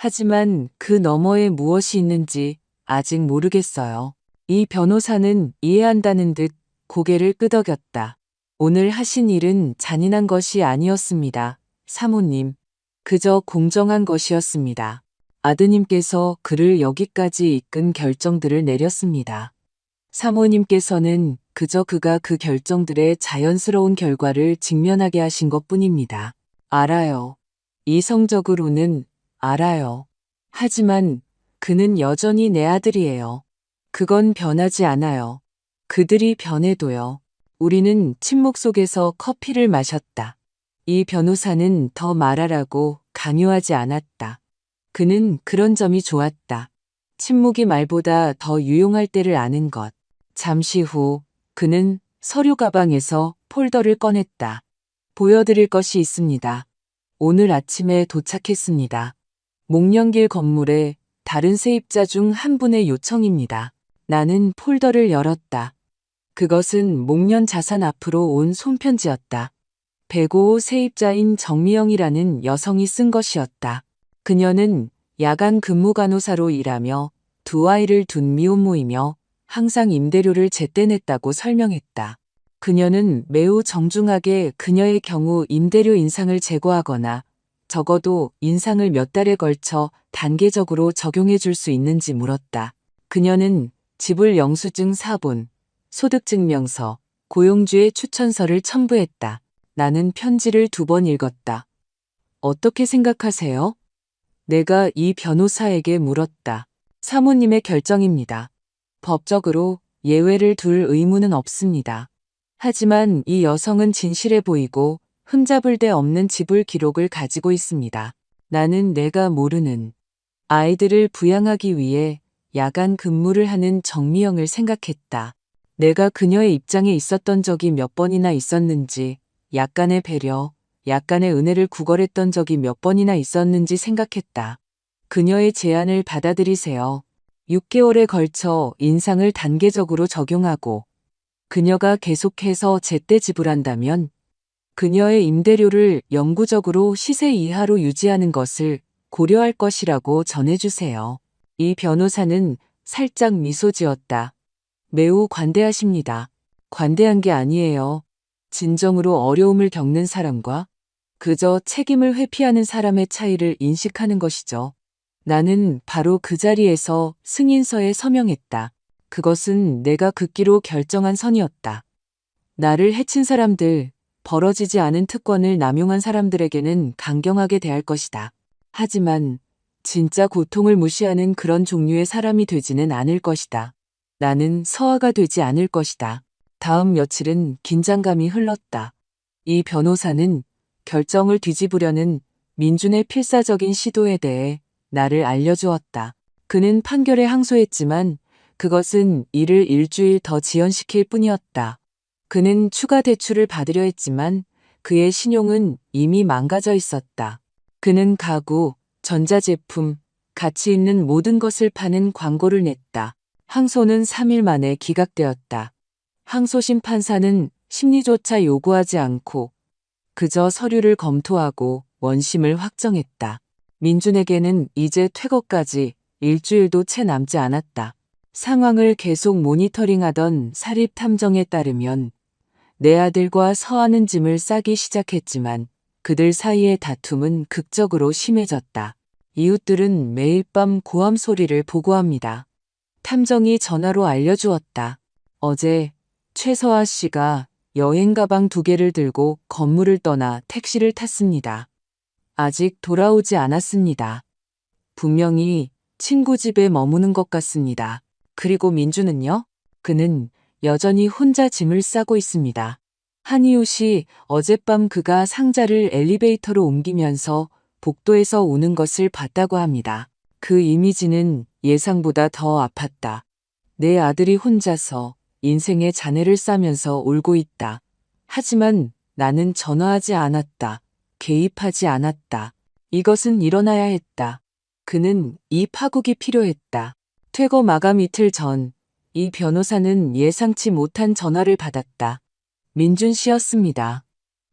하지만 그 너머에 무엇이 있는지 아직 모르겠어요. 이 변호사는 이해한다는 듯 고개를 끄덕였다. 오늘 하신 일은 잔인한 것이 아니었습니다. 사모님. 그저 공정한 것이었습니다. 아드님께서 그를 여기까지 이끈 결정들을 내렸습니다. 사모님께서는 그저 그가 그 결정들의 자연스러운 결과를 직면하게 하신 것뿐입니다. 알아요. 이성적으로는 알아요. 하지만 그는 여전히 내 아들이에요. 그건 변하지 않아요. 그들이 변해도요. 우리는 침묵 속에서 커피를 마셨다. 이 변호사는 더 말하라고 강요하지 않았다. 그는 그런 점이 좋았다. 침묵이 말보다 더 유용할 때를 아는 것. 잠시 후 그는 서류 가방에서 폴더를 꺼냈다. 보여드릴 것이 있습니다. 오늘 아침에 도착했습니다. 목련길 건물의 다른 세입자 중 한 분의 요청입니다. 나는 폴더를 열었다. 그것은 목련 자산 앞으로 온 손편지였다. 105호 세입자인 정미영이라는 여성이 쓴 것이었다. 그녀는 야간 근무 간호사로 일하며 두 아이를 둔 미혼모이며 항상 임대료를 제때 냈다고 설명했다. 그녀는 매우 정중하게 그녀의 경우 임대료 인상을 제고하거나 적어도 인상을 몇 달에 걸쳐 단계적으로 적용해 줄 수 있는지 물었다. 그녀는 지불 영수증 4본, 소득증명서, 고용주의 추천서를 첨부했다. 나는 편지를 2번 읽었다. 어떻게 생각하세요? 내가 이 변호사에게 물었다. 사모님의 결정입니다. 법적으로 예외를 둘 의무는 없습니다. 하지만 이 여성은 진실해 보이고 흠잡을 데 없는 지불 기록을 가지고 있습니다. 나는 내가 모르는 아이들을 부양하기 위해 야간 근무를 하는 정미영을 생각했다. 내가 그녀의 입장에 있었던 적이 몇 번이나 있었는지, 약간의 배려, 약간의 은혜를 구걸했던 적이 몇 번이나 있었는지 생각했다. 그녀의 제안을 받아들이세요. 6개월에 걸쳐 인상을 단계적으로 적용하고 그녀가 계속해서 제때 지불한다면 그녀의 임대료를 영구적으로 시세 이하로 유지하는 것을 고려할 것이라고 전해주세요. 이 변호사는 살짝 미소 지었다. 매우 관대하십니다. 관대한 게 아니에요. 진정으로 어려움을 겪는 사람과 그저 책임을 회피하는 사람의 차이를 인식하는 것이죠. 나는 바로 그 자리에서 승인서에 서명했다. 그것은 내가 긋기로 결정한 선이었다. 나를 해친 사람들, 벌어지지 않은 특권을 남용한 사람들에게는 강경하게 대할 것이다. 하지만 진짜 고통을 무시하는 그런 종류의 사람이 되지는 않을 것이다. 나는 서아가 되지 않을 것이다. 다음 며칠은 긴장감이 흘렀다. 이 변호사는 결정을 뒤집으려는 민준의 필사적인 시도에 대해 나를 알려주었다. 그는 판결에 항소했지만 그것은 이를 일주일 더 지연시킬 뿐이었다. 그는 추가 대출을 받으려 했지만 그의 신용은 이미 망가져 있었다. 그는 가구, 전자제품, 가치 있는 모든 것을 파는 광고를 냈다. 항소는 3일 만에 기각되었다. 항소심 판사는 심리조차 요구하지 않고 그저 서류를 검토하고 원심을 확정했다. 민준에게는 이제 퇴거까지 일주일도 채 남지 않았다. 상황을 계속 모니터링하던 사립탐정에 따르면 내 아들과 서하는 짐을 싸기 시작했지만 그들 사이의 다툼은 극적으로 심해졌다. 이웃들은 매일 밤 고함 소리를 보고합니다. 탐정이 전화로 알려주었다. 어제 최서하 씨가 여행 가방 2개를 들고 건물을 떠나 택시를 탔습니다. 아직 돌아오지 않았습니다. 분명히 친구 집에 머무는 것 같습니다. 그리고 민주는요? 그는 여전히 혼자 짐을 싸고 있습니다. 한이웃이 어젯밤 그가 상자를 엘리베이터로 옮기면서 복도에서 오는 것을 봤다고 합니다. 그 이미지는 예상보다 더 아팠다. 내 아들이 혼자서 인생의 잔해를 싸면서 울고 있다. 하지만 나는 전화하지 않았다. 개입하지 않았다. 이것은 일어나야 했다. 그는 이 파국이 필요했다. 퇴거 마감 이틀 전, 이 변호사는 예상치 못한 전화를 받았다. 민준 씨였습니다.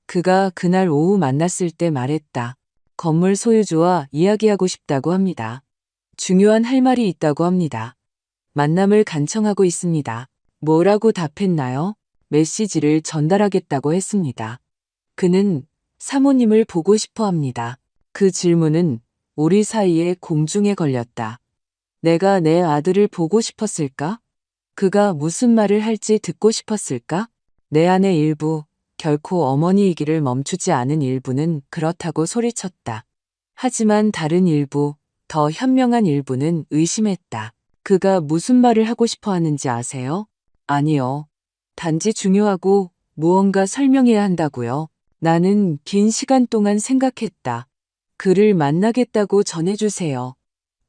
그가 그날 오후 만났을 때 말했다. 건물 소유주와 이야기하고 싶다고 합니다. 중요한 할 말이 있다고 합니다. 만남을 간청하고 있습니다. 뭐라고 답했나요? 메시지를 전달하겠다고 했습니다. 그는 사모님을 보고 싶어 합니다. 그 질문은 우리 사이에 공중에 걸렸다. 내가 내 아들을 보고 싶었을까? 그가 무슨 말을 할지 듣고 싶었을까? 내 안의 일부, 결코 어머니이기를 멈추지 않은 일부는 그렇다고 소리쳤다. 하지만 다른 일부, 더 현명한 일부는 의심했다. 그가 무슨 말을 하고 싶어 하는지 아세요? 아니요. 단지 중요하고 무언가 설명해야 한다고요. 나는 긴 시간 동안 생각했다. 그를 만나겠다고 전해주세요.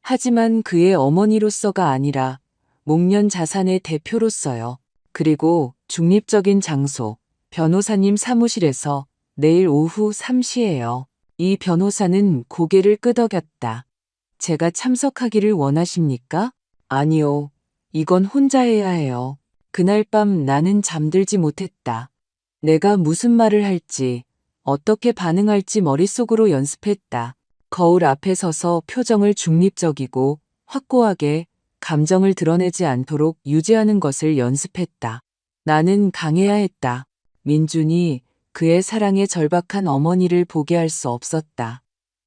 하지만 그의 어머니로서가 아니라 목련 자산의 대표로서요. 그리고 중립적인 장소, 변호사님 사무실에서 내일 오후 3시예요. 이 변호사는 고개를 끄덕였다. 제가 참석하기를 원하십니까? 아니요. 이건 혼자 해야 해요. 그날 밤 나는 잠들지 못했다. 내가 무슨 말을 할지, 어떻게 반응할지 머릿속으로 연습했다. 거울 앞에 서서 표정을 중립적이고 확고하게 감정을 드러내지 않도록 유지하는 것을 연습했다. 나는 강해야 했다. 민준이 그의 사랑에 절박한 어머니를 보게 할 수 없었다.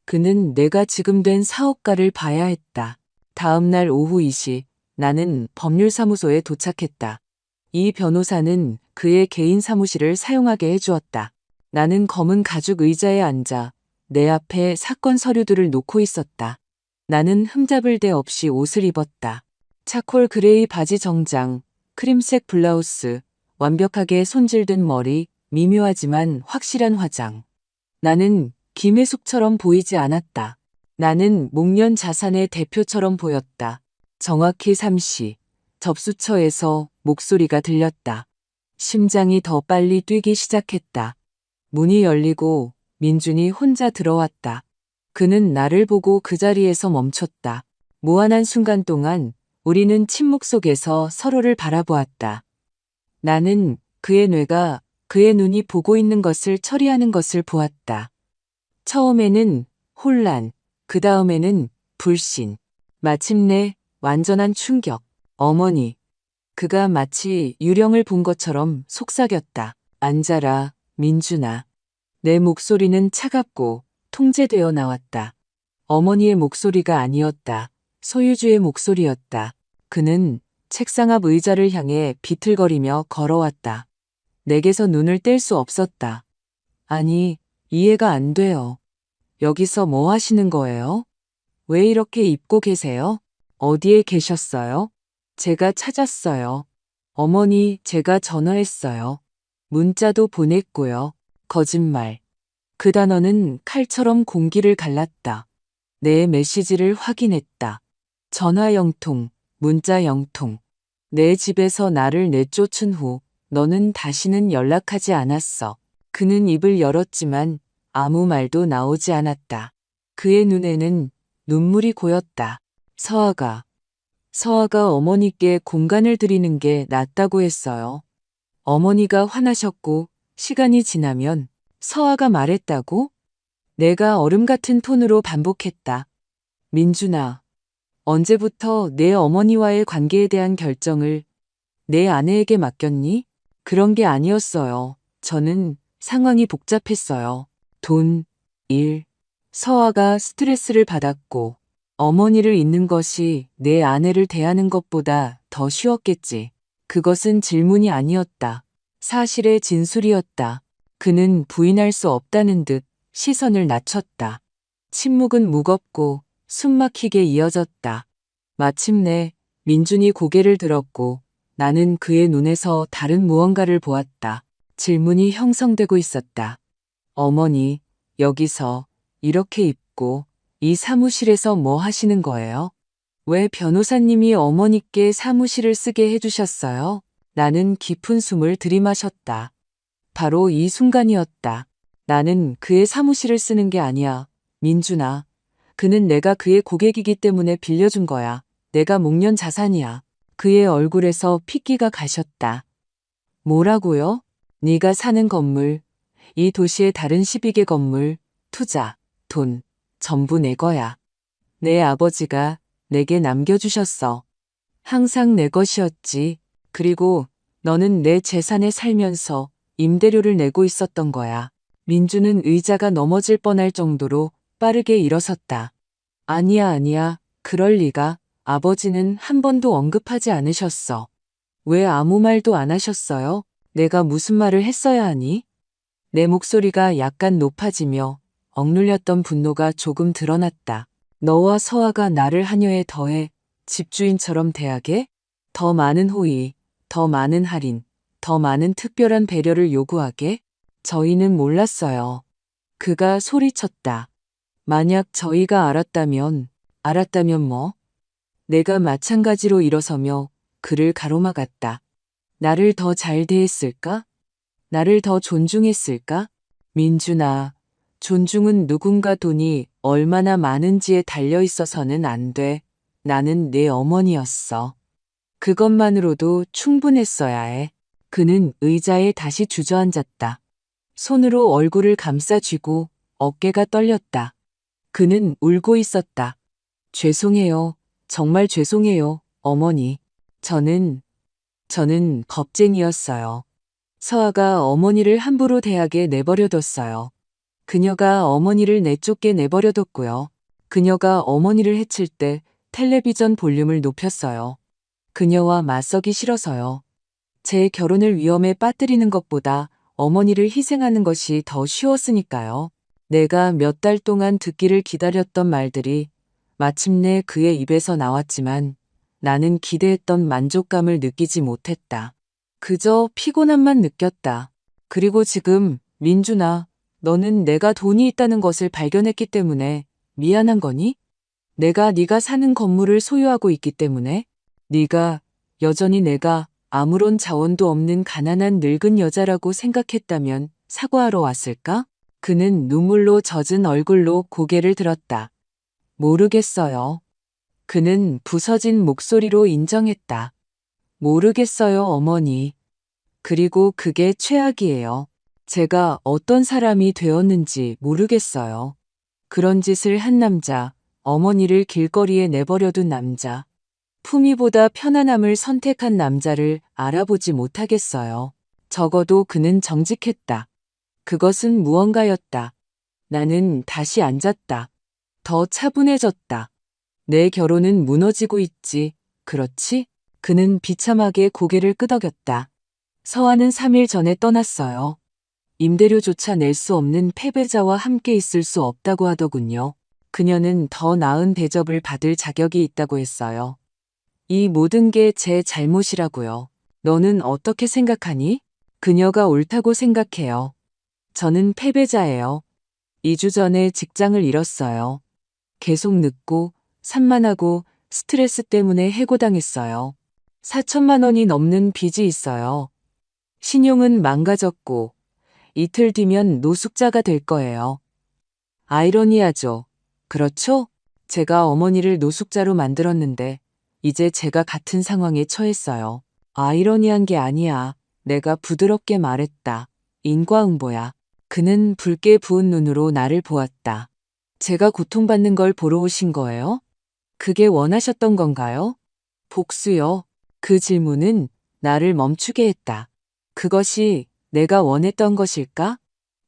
그는 내가 지금 된 사업가를 봐야 했다. 다음 날 오후 2시 나는 법률사무소에 도착했다. 이 변호사는 그의 개인 사무실을 사용하게 해주었다. 나는 검은 가죽 의자에 앉아 내 앞에 사건 서류들을 놓고 있었다. 나는 흠잡을 데 없이 옷을 입었다. 차콜 그레이 바지 정장, 크림색 블라우스, 완벽하게 손질된 머리, 미묘하지만 확실한 화장. 나는 김혜숙처럼 보이지 않았다. 나는 목련 자산의 대표처럼 보였다. 정확히 3시, 접수처에서 목소리가 들렸다. 심장이 더 빨리 뛰기 시작했다. 문이 열리고 민준이 혼자 들어왔다. 그는 나를 보고 그 자리에서 멈췄다. 무한한 순간 동안 우리는 침묵 속에서 서로를 바라보았다. 나는 그의 뇌가 그의 눈이 보고 있는 것을 처리하는 것을 보았다. 처음에는 혼란, 그 다음에는 불신, 마침내 완전한 충격. 어머니. 그가 마치 유령을 본 것처럼 속삭였다. 앉아라, 민준아. 내 목소리는 차갑고 통제되어 나왔다. 어머니의 목소리가 아니었다. 소유주의 목소리였다. 그는 책상 앞 의자를 향해 비틀거리며 걸어왔다. 내게서 눈을 뗄 수 없었다. 아니, 이해가 안 돼요. 여기서 뭐 하시는 거예요? 왜 이렇게 입고 계세요? 어디에 계셨어요? 제가 찾았어요. 어머니, 제가 전화했어요. 문자도 보냈고요. 거짓말. 그 단어는 칼처럼 공기를 갈랐다. 내 메시지를 확인했다. 전화 영통, 문자 영통. 내 집에서 나를 내쫓은 후 너는 다시는 연락하지 않았어. 그는 입을 열었지만 아무 말도 나오지 않았다. 그의 눈에는 눈물이 고였다. 서아가 서아가 어머니께 공간을 드리는 게 낫다고 했어요. 어머니가 화나셨고 시간이 지나면 서아가 말했다고? 내가 얼음 같은 톤으로 반복했다. 민준아, 언제부터 내 어머니와의 관계에 대한 결정을 내 아내에게 맡겼니? 그런 게 아니었어요. 저는 상황이 복잡했어요. 돈, 일, 서아가 스트레스를 받았고 어머니를 잊는 것이 내 아내를 대하는 것보다 더 쉬웠겠지. 그것은 질문이 아니었다. 사실의 진술이었다. 그는 부인할 수 없다는 듯 시선을 낮췄다. 침묵은 무겁고 숨막히게 이어졌다. 마침내 민준이 고개를 들었고 나는 그의 눈에서 다른 무언가를 보았다. 질문이 형성되고 있었다. 어머니, 여기서 이렇게 입고 이 사무실에서 뭐 하시는 거예요? 왜 변호사님이 어머니께 사무실을 쓰게 해주셨어요? 나는 깊은 숨을 들이마셨다. 바로 이 순간이었다. 나는 그의 사무실을 쓰는 게 아니야. 민준아. 그는 내가 그의 고객이기 때문에 빌려준 거야. 내가 목련 자산이야. 그의 얼굴에서 핏기가 가셨다. 뭐라고요? 네가 사는 건물, 이 도시의 다른 12개 건물, 투자, 돈, 전부 내 거야. 내 아버지가 내게 남겨주셨어. 항상 내 것이었지. 그리고 너는 내 재산에 살면서 임대료를 내고 있었던 거야. 민주는 의자가 넘어질 뻔할 정도로 빠르게 일어섰다. 아니야, 아니야. 그럴 리가. 아버지는 한 번도 언급하지 않으셨어. 왜 아무 말도 안 하셨어요? 내가 무슨 말을 했어야 하니? 내 목소리가 약간 높아지며 억눌렸던 분노가 조금 드러났다. 너와 서아가 나를 하녀에 더해 집주인처럼 대하게? 더 많은 호의, 더 많은 할인, 더 많은 특별한 배려를 요구하게? 저희는 몰랐어요. 그가 소리쳤다. 만약 저희가 알았다면 뭐? 내가 마찬가지로 일어서며 그를 가로막았다. 나를 더 잘 대했을까? 나를 더 존중했을까? 민준아, 존중은 누군가 돈이 얼마나 많은지에 달려 있어서는 안 돼. 나는 내 어머니였어. 그것만으로도 충분했어야 해. 그는 의자에 다시 주저앉았다. 손으로 얼굴을 감싸쥐고 어깨가 떨렸다. 그는 울고 있었다. 죄송해요. 정말 죄송해요, 어머니. 저는 겁쟁이였어요. 서아가 어머니를 함부로 대하게 내버려뒀어요. 그녀가 어머니를 내쫓게 내버려뒀고요. 그녀가 어머니를 해칠 때 텔레비전 볼륨을 높였어요. 그녀와 맞서기 싫어서요. 제 결혼을 위험에 빠뜨리는 것보다 어머니를 희생하는 것이 더 쉬웠으니까요. 내가 몇 달 동안 듣기를 기다렸던 말들이 마침내 그의 입에서 나왔지만 나는 기대했던 만족감을 느끼지 못했다. 그저 피곤함만 느꼈다. 그리고 지금 민준아, 너는 내가 돈이 있다는 것을 발견했기 때문에 미안한 거니? 내가 네가 사는 건물을 소유하고 있기 때문에? 네가 여전히 내가 아무런 자원도 없는 가난한 늙은 여자라고 생각했다면 사과하러 왔을까? 그는 눈물로 젖은 얼굴로 고개를 들었다. 모르겠어요. 그는 부서진 목소리로 인정했다. 모르겠어요, 어머니. 그리고 그게 최악이에요. 제가 어떤 사람이 되었는지 모르겠어요. 그런 짓을 한 남자, 어머니를 길거리에 내버려둔 남자, 품위보다 편안함을 선택한 남자를 알아보지 못하겠어요. 적어도 그는 정직했다. 그것은 무언가였다. 나는 다시 앉았다. 더 차분해졌다. 내 결혼은 무너지고 있지. 그렇지? 그는 비참하게 고개를 끄덕였다. 서아는 3일 전에 떠났어요. 임대료조차 낼 수 없는 패배자와 함께 있을 수 없다고 하더군요. 그녀는 더 나은 대접을 받을 자격이 있다고 했어요. 이 모든 게 제 잘못이라고요. 너는 어떻게 생각하니? 그녀가 옳다고 생각해요. 저는 패배자예요. 2주 전에 직장을 잃었어요. 계속 늦고 산만하고 스트레스 때문에 해고당했어요. 4천만 원이 넘는 빚이 있어요. 신용은 망가졌고 이틀 뒤면 노숙자가 될 거예요. 아이러니하죠. 그렇죠? 제가 어머니를 노숙자로 만들었는데 이제 제가 같은 상황에 처했어요. 아이러니한 게 아니야. 내가 부드럽게 말했다. 인과응보야. 그는 붉게 부은 눈으로 나를 보았다. 제가 고통받는 걸 보러 오신 거예요? 그게 원하셨던 건가요? 복수요. 그 질문은 나를 멈추게 했다. 그것이 내가 원했던 것일까?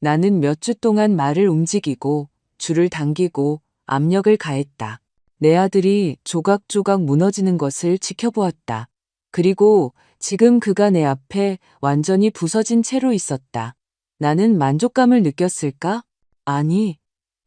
나는 몇 주 동안 말을 움직이고 줄을 당기고 압력을 가했다. 내 아들이 조각조각 무너지는 것을 지켜보았다. 그리고 지금 그가 내 앞에 완전히 부서진 채로 있었다. 나는 만족감을 느꼈을까? 아니.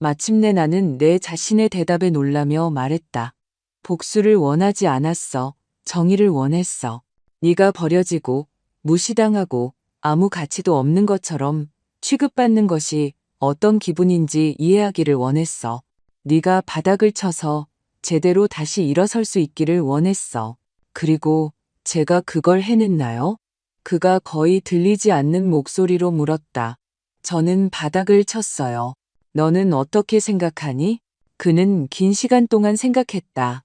마침내 나는 내 자신의 대답에 놀라며 말했다. 복수를 원하지 않았어. 정의를 원했어. 네가 버려지고 무시당하고 아무 가치도 없는 것처럼 취급받는 것이 어떤 기분인지 이해하기를 원했어. 네가 바닥을 쳐서 제대로 다시 일어설 수 있기를 원했어. 그리고 제가 그걸 해냈나요? 그가 거의 들리지 않는 목소리로 물었다. 저는 바닥을 쳤어요. 너는 어떻게 생각하니? 그는 긴 시간 동안 생각했다.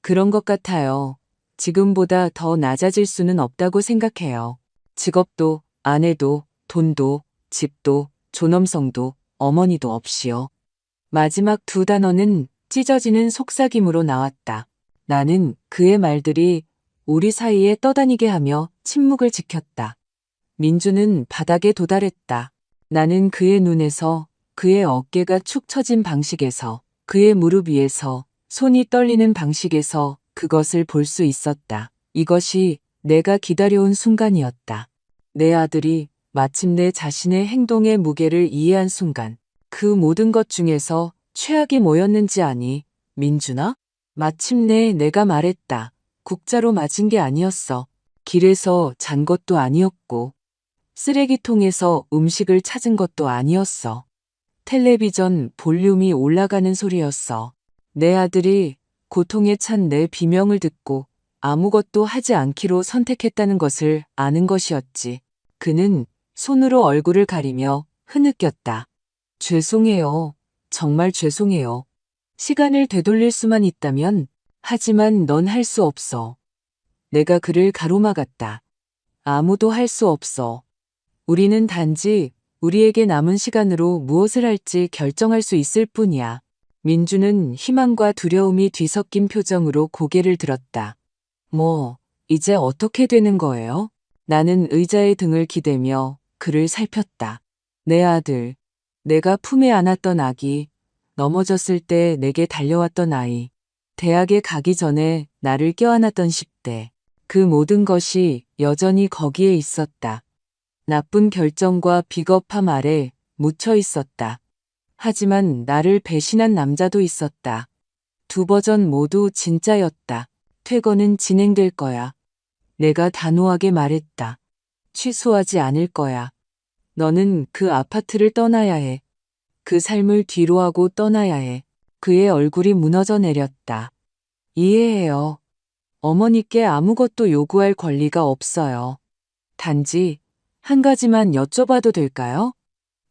그런 것 같아요. 지금보다 더 낮아질 수는 없다고 생각해요. 직업도, 아내도, 돈도, 집도, 존엄성도, 어머니도 없이요. 마지막 두 단어는 찢어지는 속삭임으로 나왔다. 나는 그의 말들이 우리 사이에 떠다니게 하며 침묵을 지켰다. 민주는 바닥에 도달했다. 나는 그의 눈에서, 그의 어깨가 축 처진 방식에서, 그의 무릎 위에서, 손이 떨리는 방식에서 그것을 볼 수 있었다. 이것이 내가 기다려온 순간이었다. 내 아들이 마침내 자신의 행동의 무게를 이해한 순간, 그 모든 것 중에서 최악이 뭐였는지 아니, 민준아? 마침내 내가 말했다. 국자로 맞은 게 아니었어. 길에서 잔 것도 아니었고, 쓰레기통에서 음식을 찾은 것도 아니었어. 텔레비전 볼륨이 올라가는 소리였어. 내 아들이 고통에 찬 내 비명을 듣고 아무것도 하지 않기로 선택했다는 것을 아는 것이었지. 그는 손으로 얼굴을 가리며 흐느꼈다. 죄송해요. 정말 죄송해요. 시간을 되돌릴 수만 있다면, 하지만 넌 할 수 없어. 내가 그를 가로막았다. 아무도 할 수 없어. 우리는 단지 우리에게 남은 시간으로 무엇을 할지 결정할 수 있을 뿐이야. 민주는 희망과 두려움이 뒤섞인 표정으로 고개를 들었다. 뭐, 이제 어떻게 되는 거예요? 나는 의자에 등을 기대며 그를 살폈다. 내 아들, 내가 품에 안았던 아기, 넘어졌을 때 내게 달려왔던 아이, 대학에 가기 전에 나를 껴안았던 10대. 그 모든 것이 여전히 거기에 있었다. 나쁜 결정과 비겁함 아래 묻혀 있었다. 하지만 나를 배신한 남자도 있었다. 두 버전 모두 진짜였다. 퇴거는 진행될 거야. 내가 단호하게 말했다. 취소하지 않을 거야. 너는 그 아파트를 떠나야 해. 그 삶을 뒤로하고 떠나야 해. 그의 얼굴이 무너져 내렸다. 이해해요. 어머니께 아무것도 요구할 권리가 없어요. 단지 한 가지만 여쭤봐도 될까요?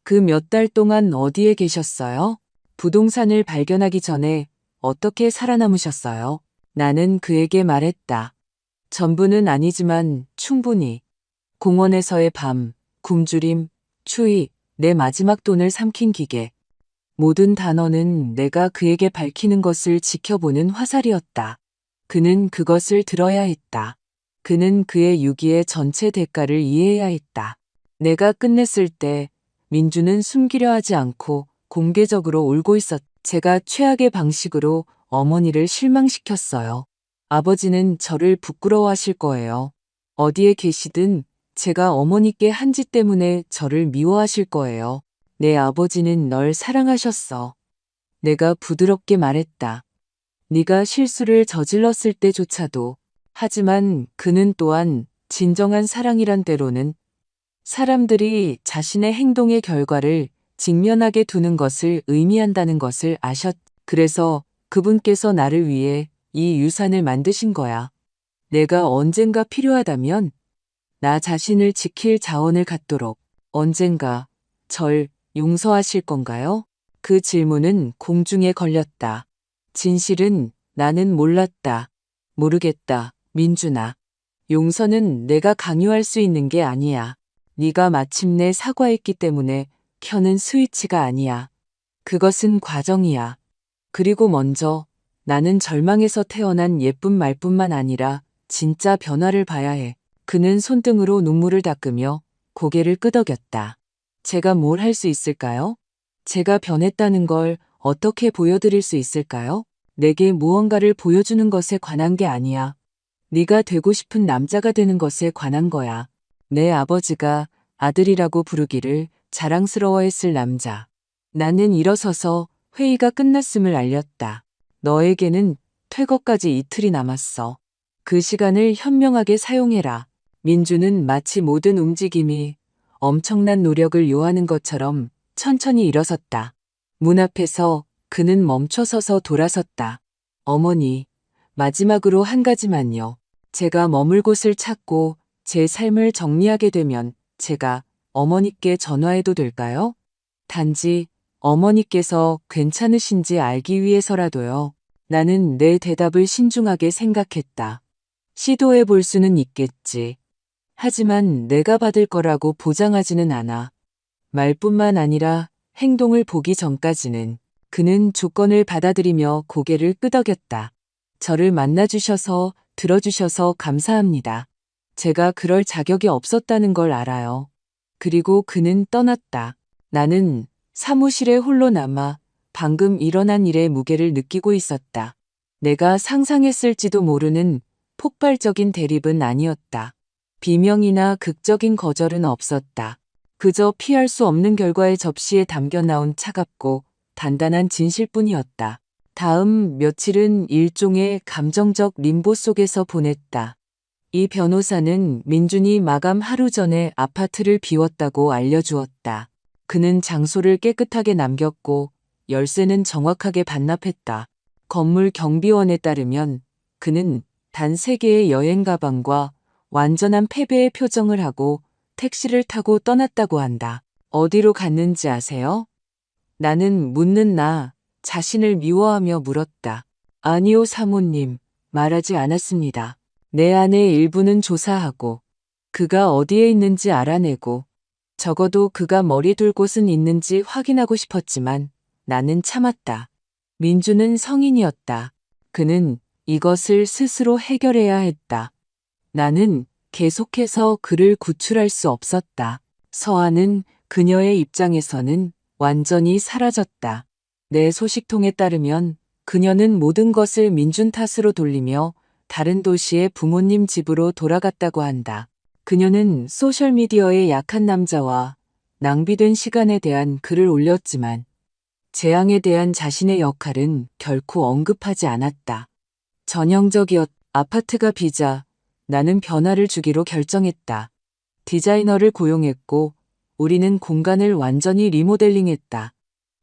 그 몇 달 동안 어디에 계셨어요? 부동산을 발견하기 전에 어떻게 살아남으셨어요? 나는 그에게 말했다. 전부는 아니지만 충분히. 공원에서의 밤, 굶주림, 추위, 내 마지막 돈을 삼킨 기계. 모든 단어는 내가 그에게 밝히는 것을 지켜보는 화살이었다. 그는 그것을 들어야 했다. 그는 그의 유기의 전체 대가를 이해해야 했다. 내가 끝냈을 때 민주는 숨기려 하지 않고 공개적으로 울고 있었다. 제가 최악의 방식으로 어머니를 실망시켰어요. 아버지는 저를 부끄러워하실 거예요. 어디에 계시든 제가 어머니께 한 짓 때문에 저를 미워하실 거예요. 내 아버지는 널 사랑하셨어. 내가 부드럽게 말했다. 네가 실수를 저질렀을 때조차도. 하지만 그는 또한 진정한 사랑이란 때로는 사람들이 자신의 행동의 결과를 직면하게 두는 것을 의미한다는 것을 아셨. 그래서 그분께서 나를 위해 이 유산을 만드신 거야. 내가 언젠가 필요하다면 나 자신을 지킬 자원을 갖도록 언젠가 절 용서하실 건가요? 그 질문은 공중에 걸렸다. 진실은 나는 몰랐다. 모르겠다, 민준아. 용서는 내가 강요할 수 있는 게 아니야. 네가 마침내 사과했기 때문에 켜는 스위치가 아니야. 그것은 과정이야. 그리고 먼저 나는 절망에서 태어난 예쁜 말뿐만 아니라 진짜 변화를 봐야 해. 그는 손등으로 눈물을 닦으며 고개를 끄덕였다. 제가 뭘 할 수 있을까요? 제가 변했다는 걸 어떻게 보여드릴 수 있을까요? 내게 무언가를 보여주는 것에 관한 게 아니야. 네가 되고 싶은 남자가 되는 것에 관한 거야. 내 아버지가 아들이라고 부르기를 자랑스러워했을 남자. 나는 일어서서 회의가 끝났음을 알렸다. 너에게는 퇴거까지 이틀이 남았어. 그 시간을 현명하게 사용해라. 민주는 마치 모든 움직임이 엄청난 노력을 요하는 것처럼 천천히 일어섰다. 문 앞에서 그는 멈춰서서 돌아섰다. 어머니, 마지막으로 한 가지만요. 제가 머물 곳을 찾고 제 삶을 정리하게 되면 제가 어머니께 전화해도 될까요? 단지 어머니께서 괜찮으신지 알기 위해서라도요. 나는 내 대답을 신중하게 생각했다. 시도해 볼 수는 있겠지. 하지만 내가 받을 거라고 보장하지는 않아. 말뿐만 아니라 행동을 보기 전까지는. 그는 조건을 받아들이며 고개를 끄덕였다. 저를 만나주셔서 들어주셔서 감사합니다. 제가 그럴 자격이 없었다는 걸 알아요. 그리고 그는 떠났다. 나는 사무실에 홀로 남아 방금 일어난 일의 무게를 느끼고 있었다. 내가 상상했을지도 모르는 폭발적인 대립은 아니었다. 비명이나 극적인 거절은 없었다. 그저 피할 수 없는 결과의 접시에 담겨 나온 차갑고 단단한 진실뿐이었다. 다음 며칠은 일종의 감정적 림보 속에서 보냈다. 이 변호사는 민준이 마감 하루 전에 아파트를 비웠다고 알려주었다. 그는 장소를 깨끗하게 남겼고 열쇠는 정확하게 반납했다. 건물 경비원에 따르면 그는 단 3개의 여행 가방과 완전한 패배의 표정을 하고 택시를 타고 떠났다고 한다. 어디로 갔는지 아세요? 나는 묻는 나 자신을 미워하며 물었다. 아니요, 사모님. 말하지 않았습니다. 내 아내의 일부는 조사하고 그가 어디에 있는지 알아내고 적어도 그가 머리 둘 곳은 있는지 확인하고 싶었지만 나는 참았다. 민주는 성인이었다. 그는 이것을 스스로 해결해야 했다. 나는 계속해서 그를 구출할 수 없었다. 서아는 그녀의 입장에서는 완전히 사라졌다. 내 소식통에 따르면 그녀는 모든 것을 민준 탓으로 돌리며 다른 도시의 부모님 집으로 돌아갔다고 한다. 그녀는 소셜미디어의 약한 남자와 낭비된 시간에 대한 글을 올렸지만 재앙에 대한 자신의 역할은 결코 언급하지 않았다. 전형적이었. 아파트가 비자 나는 변화를 주기로 결정했다. 디자이너를 고용했고 우리는 공간을 완전히 리모델링했다.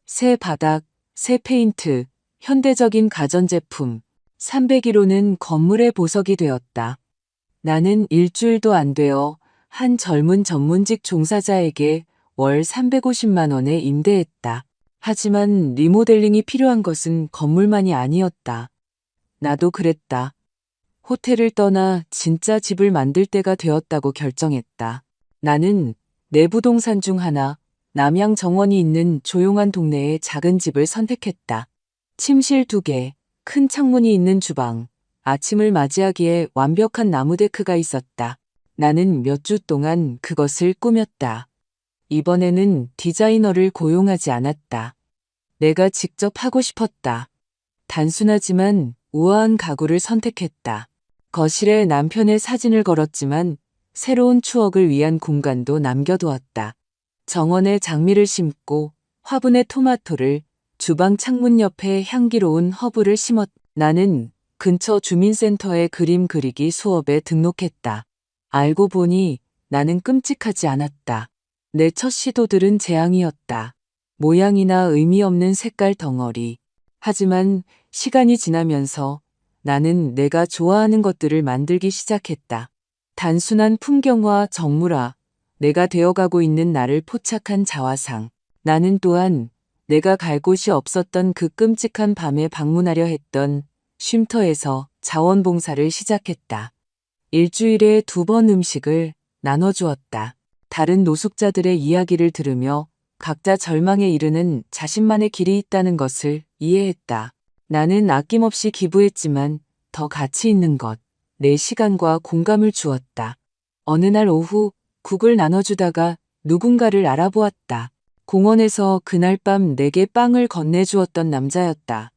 새 바닥, 새 페인트, 현대적인 가전제품, 301호는 건물의 보석이 되었다. 나는 일주일도 안 되어 한 젊은 전문직 종사자에게 월 350만 원에 임대했다. 하지만 리모델링이 필요한 것은 건물만이 아니었다. 나도 그랬다. 호텔을 떠나 진짜 집을 만들 때가 되었다고 결정했다. 나는 내 부동산 중 하나, 남양 정원이 있는 조용한 동네의 작은 집을 선택했다. 침실 2개, 큰 창문이 있는 주방, 아침을 맞이하기에 완벽한 나무 데크가 있었다. 나는 몇 주 동안 그것을 꾸몄다. 이번에는 디자이너를 고용하지 않았다. 내가 직접 하고 싶었다. 단순하지만 우아한 가구를 선택했다. 거실에 남편의 사진을 걸었지만 새로운 추억을 위한 공간도 남겨두었다. 정원에 장미를 심고 화분에 토마토를, 주방 창문 옆에 향기로운 허브를 심었다. 나는 근처 주민센터에 그림 그리기 수업에 등록했다. 알고 보니 나는 끔찍하지 않았다. 내 첫 시도들은 재앙이었다. 모양이나 의미 없는 색깔 덩어리. 하지만 시간이 지나면서 나는 내가 좋아하는 것들을 만들기 시작했다. 단순한 풍경화 정물화, 내가 되어가고 있는 나를 포착한 자화상. 나는 또한 내가 갈 곳이 없었던 그 끔찍한 밤에 방문하려 했던 쉼터에서 자원봉사를 시작했다. 일주일에 2번 음식을 나눠주었다. 다른 노숙자들의 이야기를 들으며 각자 절망에 이르는 자신만의 길이 있다는 것을 이해했다. 나는 아낌없이 기부했지만 더 가치 있는 것, 내 시간과 공감을 주었다. 어느 날 오후 국을 나눠주다가 누군가를 알아보았다. 공원에서 그날 밤 내게 빵을 건네주었던 남자였다.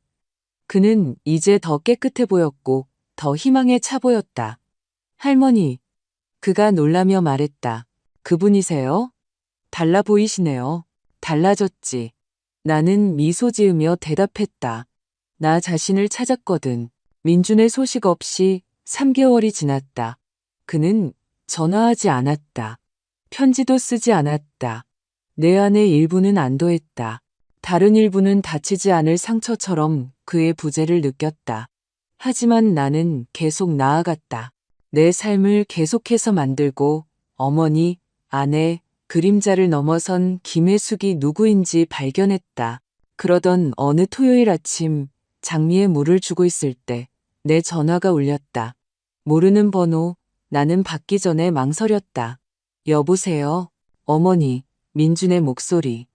그는 이제 더 깨끗해 보였고 더 희망에 차 보였다. 할머니, 그가 놀라며 말했다. 그분이세요? 달라 보이시네요. 달라졌지. 나는 미소 지으며 대답했다. 나 자신을 찾았거든. 민준의 소식 없이 3개월이 지났다. 그는 전화하지 않았다. 편지도 쓰지 않았다. 내 안의 일부는 안도했다. 다른 일부는 다치지 않을 상처처럼 그의 부재를 느꼈다. 하지만 나는 계속 나아갔다. 내 삶을 계속해서 만들고 어머니, 아내, 그림자를 넘어선 김혜숙이 누구인지 발견했다. 그러던 어느 토요일 아침 장미에 물을 주고 있을 때 내 전화가 울렸다. 모르는 번호, 나는 받기 전에 망설였다. 여보세요? 어머니, 민준의 목소리.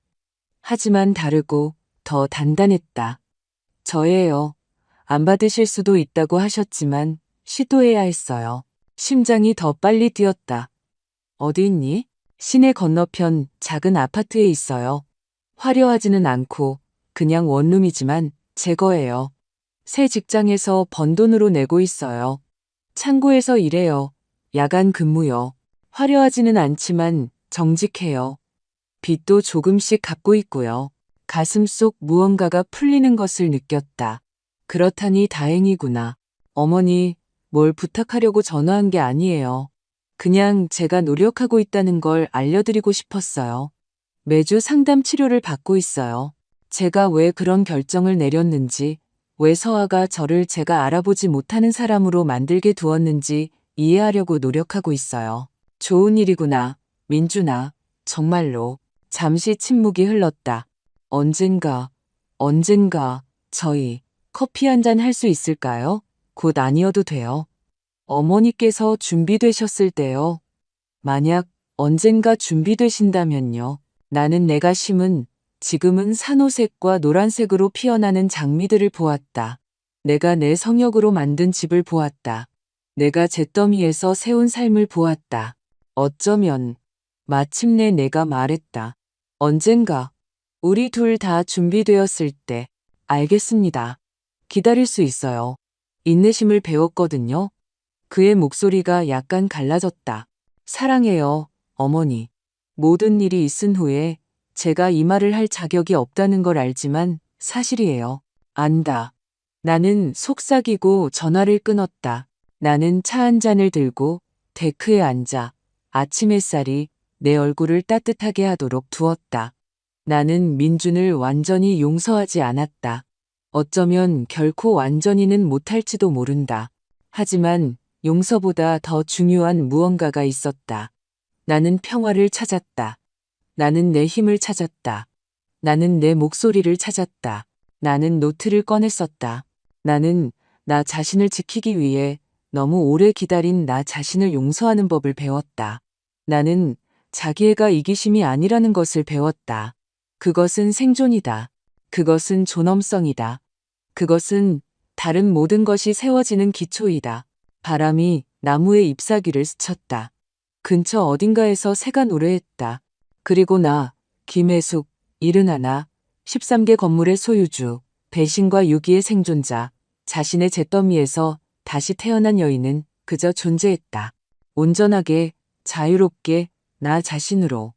하지만 다르고 더 단단했다. 저예요. 안 받으실 수도 있다고 하셨지만 시도해야 했어요. 심장이 더 빨리 뛰었다. 어디 있니? 시내 건너편 작은 아파트에 있어요. 화려하지는 않고 그냥 원룸이지만 제 거예요. 새 직장에서 번 돈으로 내고 있어요. 창고에서 일해요. 야간 근무요. 화려하지는 않지만 정직해요. 빚도 조금씩 갚고 있고요. 가슴 속 무언가가 풀리는 것을 느꼈다. 그렇다니 다행이구나. 어머니, 뭘 부탁하려고 전화한 게 아니에요. 그냥 제가 노력하고 있다는 걸 알려드리고 싶었어요. 매주 상담 치료를 받고 있어요. 제가 왜 그런 결정을 내렸는지, 왜 서아가 저를 제가 알아보지 못하는 사람으로 만들게 두었는지 이해하려고 노력하고 있어요. 좋은 일이구나, 민준아. 정말로. 잠시 침묵이 흘렀다. 언젠가, 저희 커피 한 잔 할 수 있을까요? 곧 아니어도 돼요. 어머니께서 준비되셨을 때요. 만약 언젠가 준비되신다면요. 나는 내가 심은 지금은 산호색과 노란색으로 피어나는 장미들을 보았다. 내가 내 성역으로 만든 집을 보았다. 내가 잿더미에서 세운 삶을 보았다. 어쩌면 마침내 내가 말했다. 언젠가 우리 둘 다 준비되었을 때 알겠습니다. 기다릴 수 있어요. 인내심을 배웠거든요. 그의 목소리가 약간 갈라졌다. 사랑해요, 어머니. 모든 일이 있은 후에 제가 이 말을 할 자격이 없다는 걸 알지만 사실이에요. 안다. 나는 속삭이고 전화를 끊었다. 나는 차 한 잔을 들고 데크에 앉아 아침 햇살이 내 얼굴을 따뜻하게 하도록 두었다. 나는 민준을 완전히 용서하지 않았다. 어쩌면 결코 완전히는 못할지도 모른다. 하지만 용서보다 더 중요한 무언가가 있었다. 나는 평화를 찾았다. 나는 내 힘을 찾았다. 나는 내 목소리를 찾았다. 나는 노트를 꺼냈었다. 나는 나 자신을 지키기 위해 너무 오래 기다린 나 자신을 용서하는 법을 배웠다. 나는 자기애가 이기심이 아니라는 것을 배웠다. 그것은 생존이다. 그것은 존엄성이다. 그것은 다른 모든 것이 세워지는 기초이다. 바람이 나무의 잎사귀를 스쳤다. 근처 어딘가에서 새가 노래했다. 그리고 나, 김혜숙, 71, 13개 건물의 소유주, 배신과 유기의 생존자, 자신의 잿더미에서 다시 태어난 여인은 그저 존재했다. 온전하게, 자유롭게, 나 자신으로.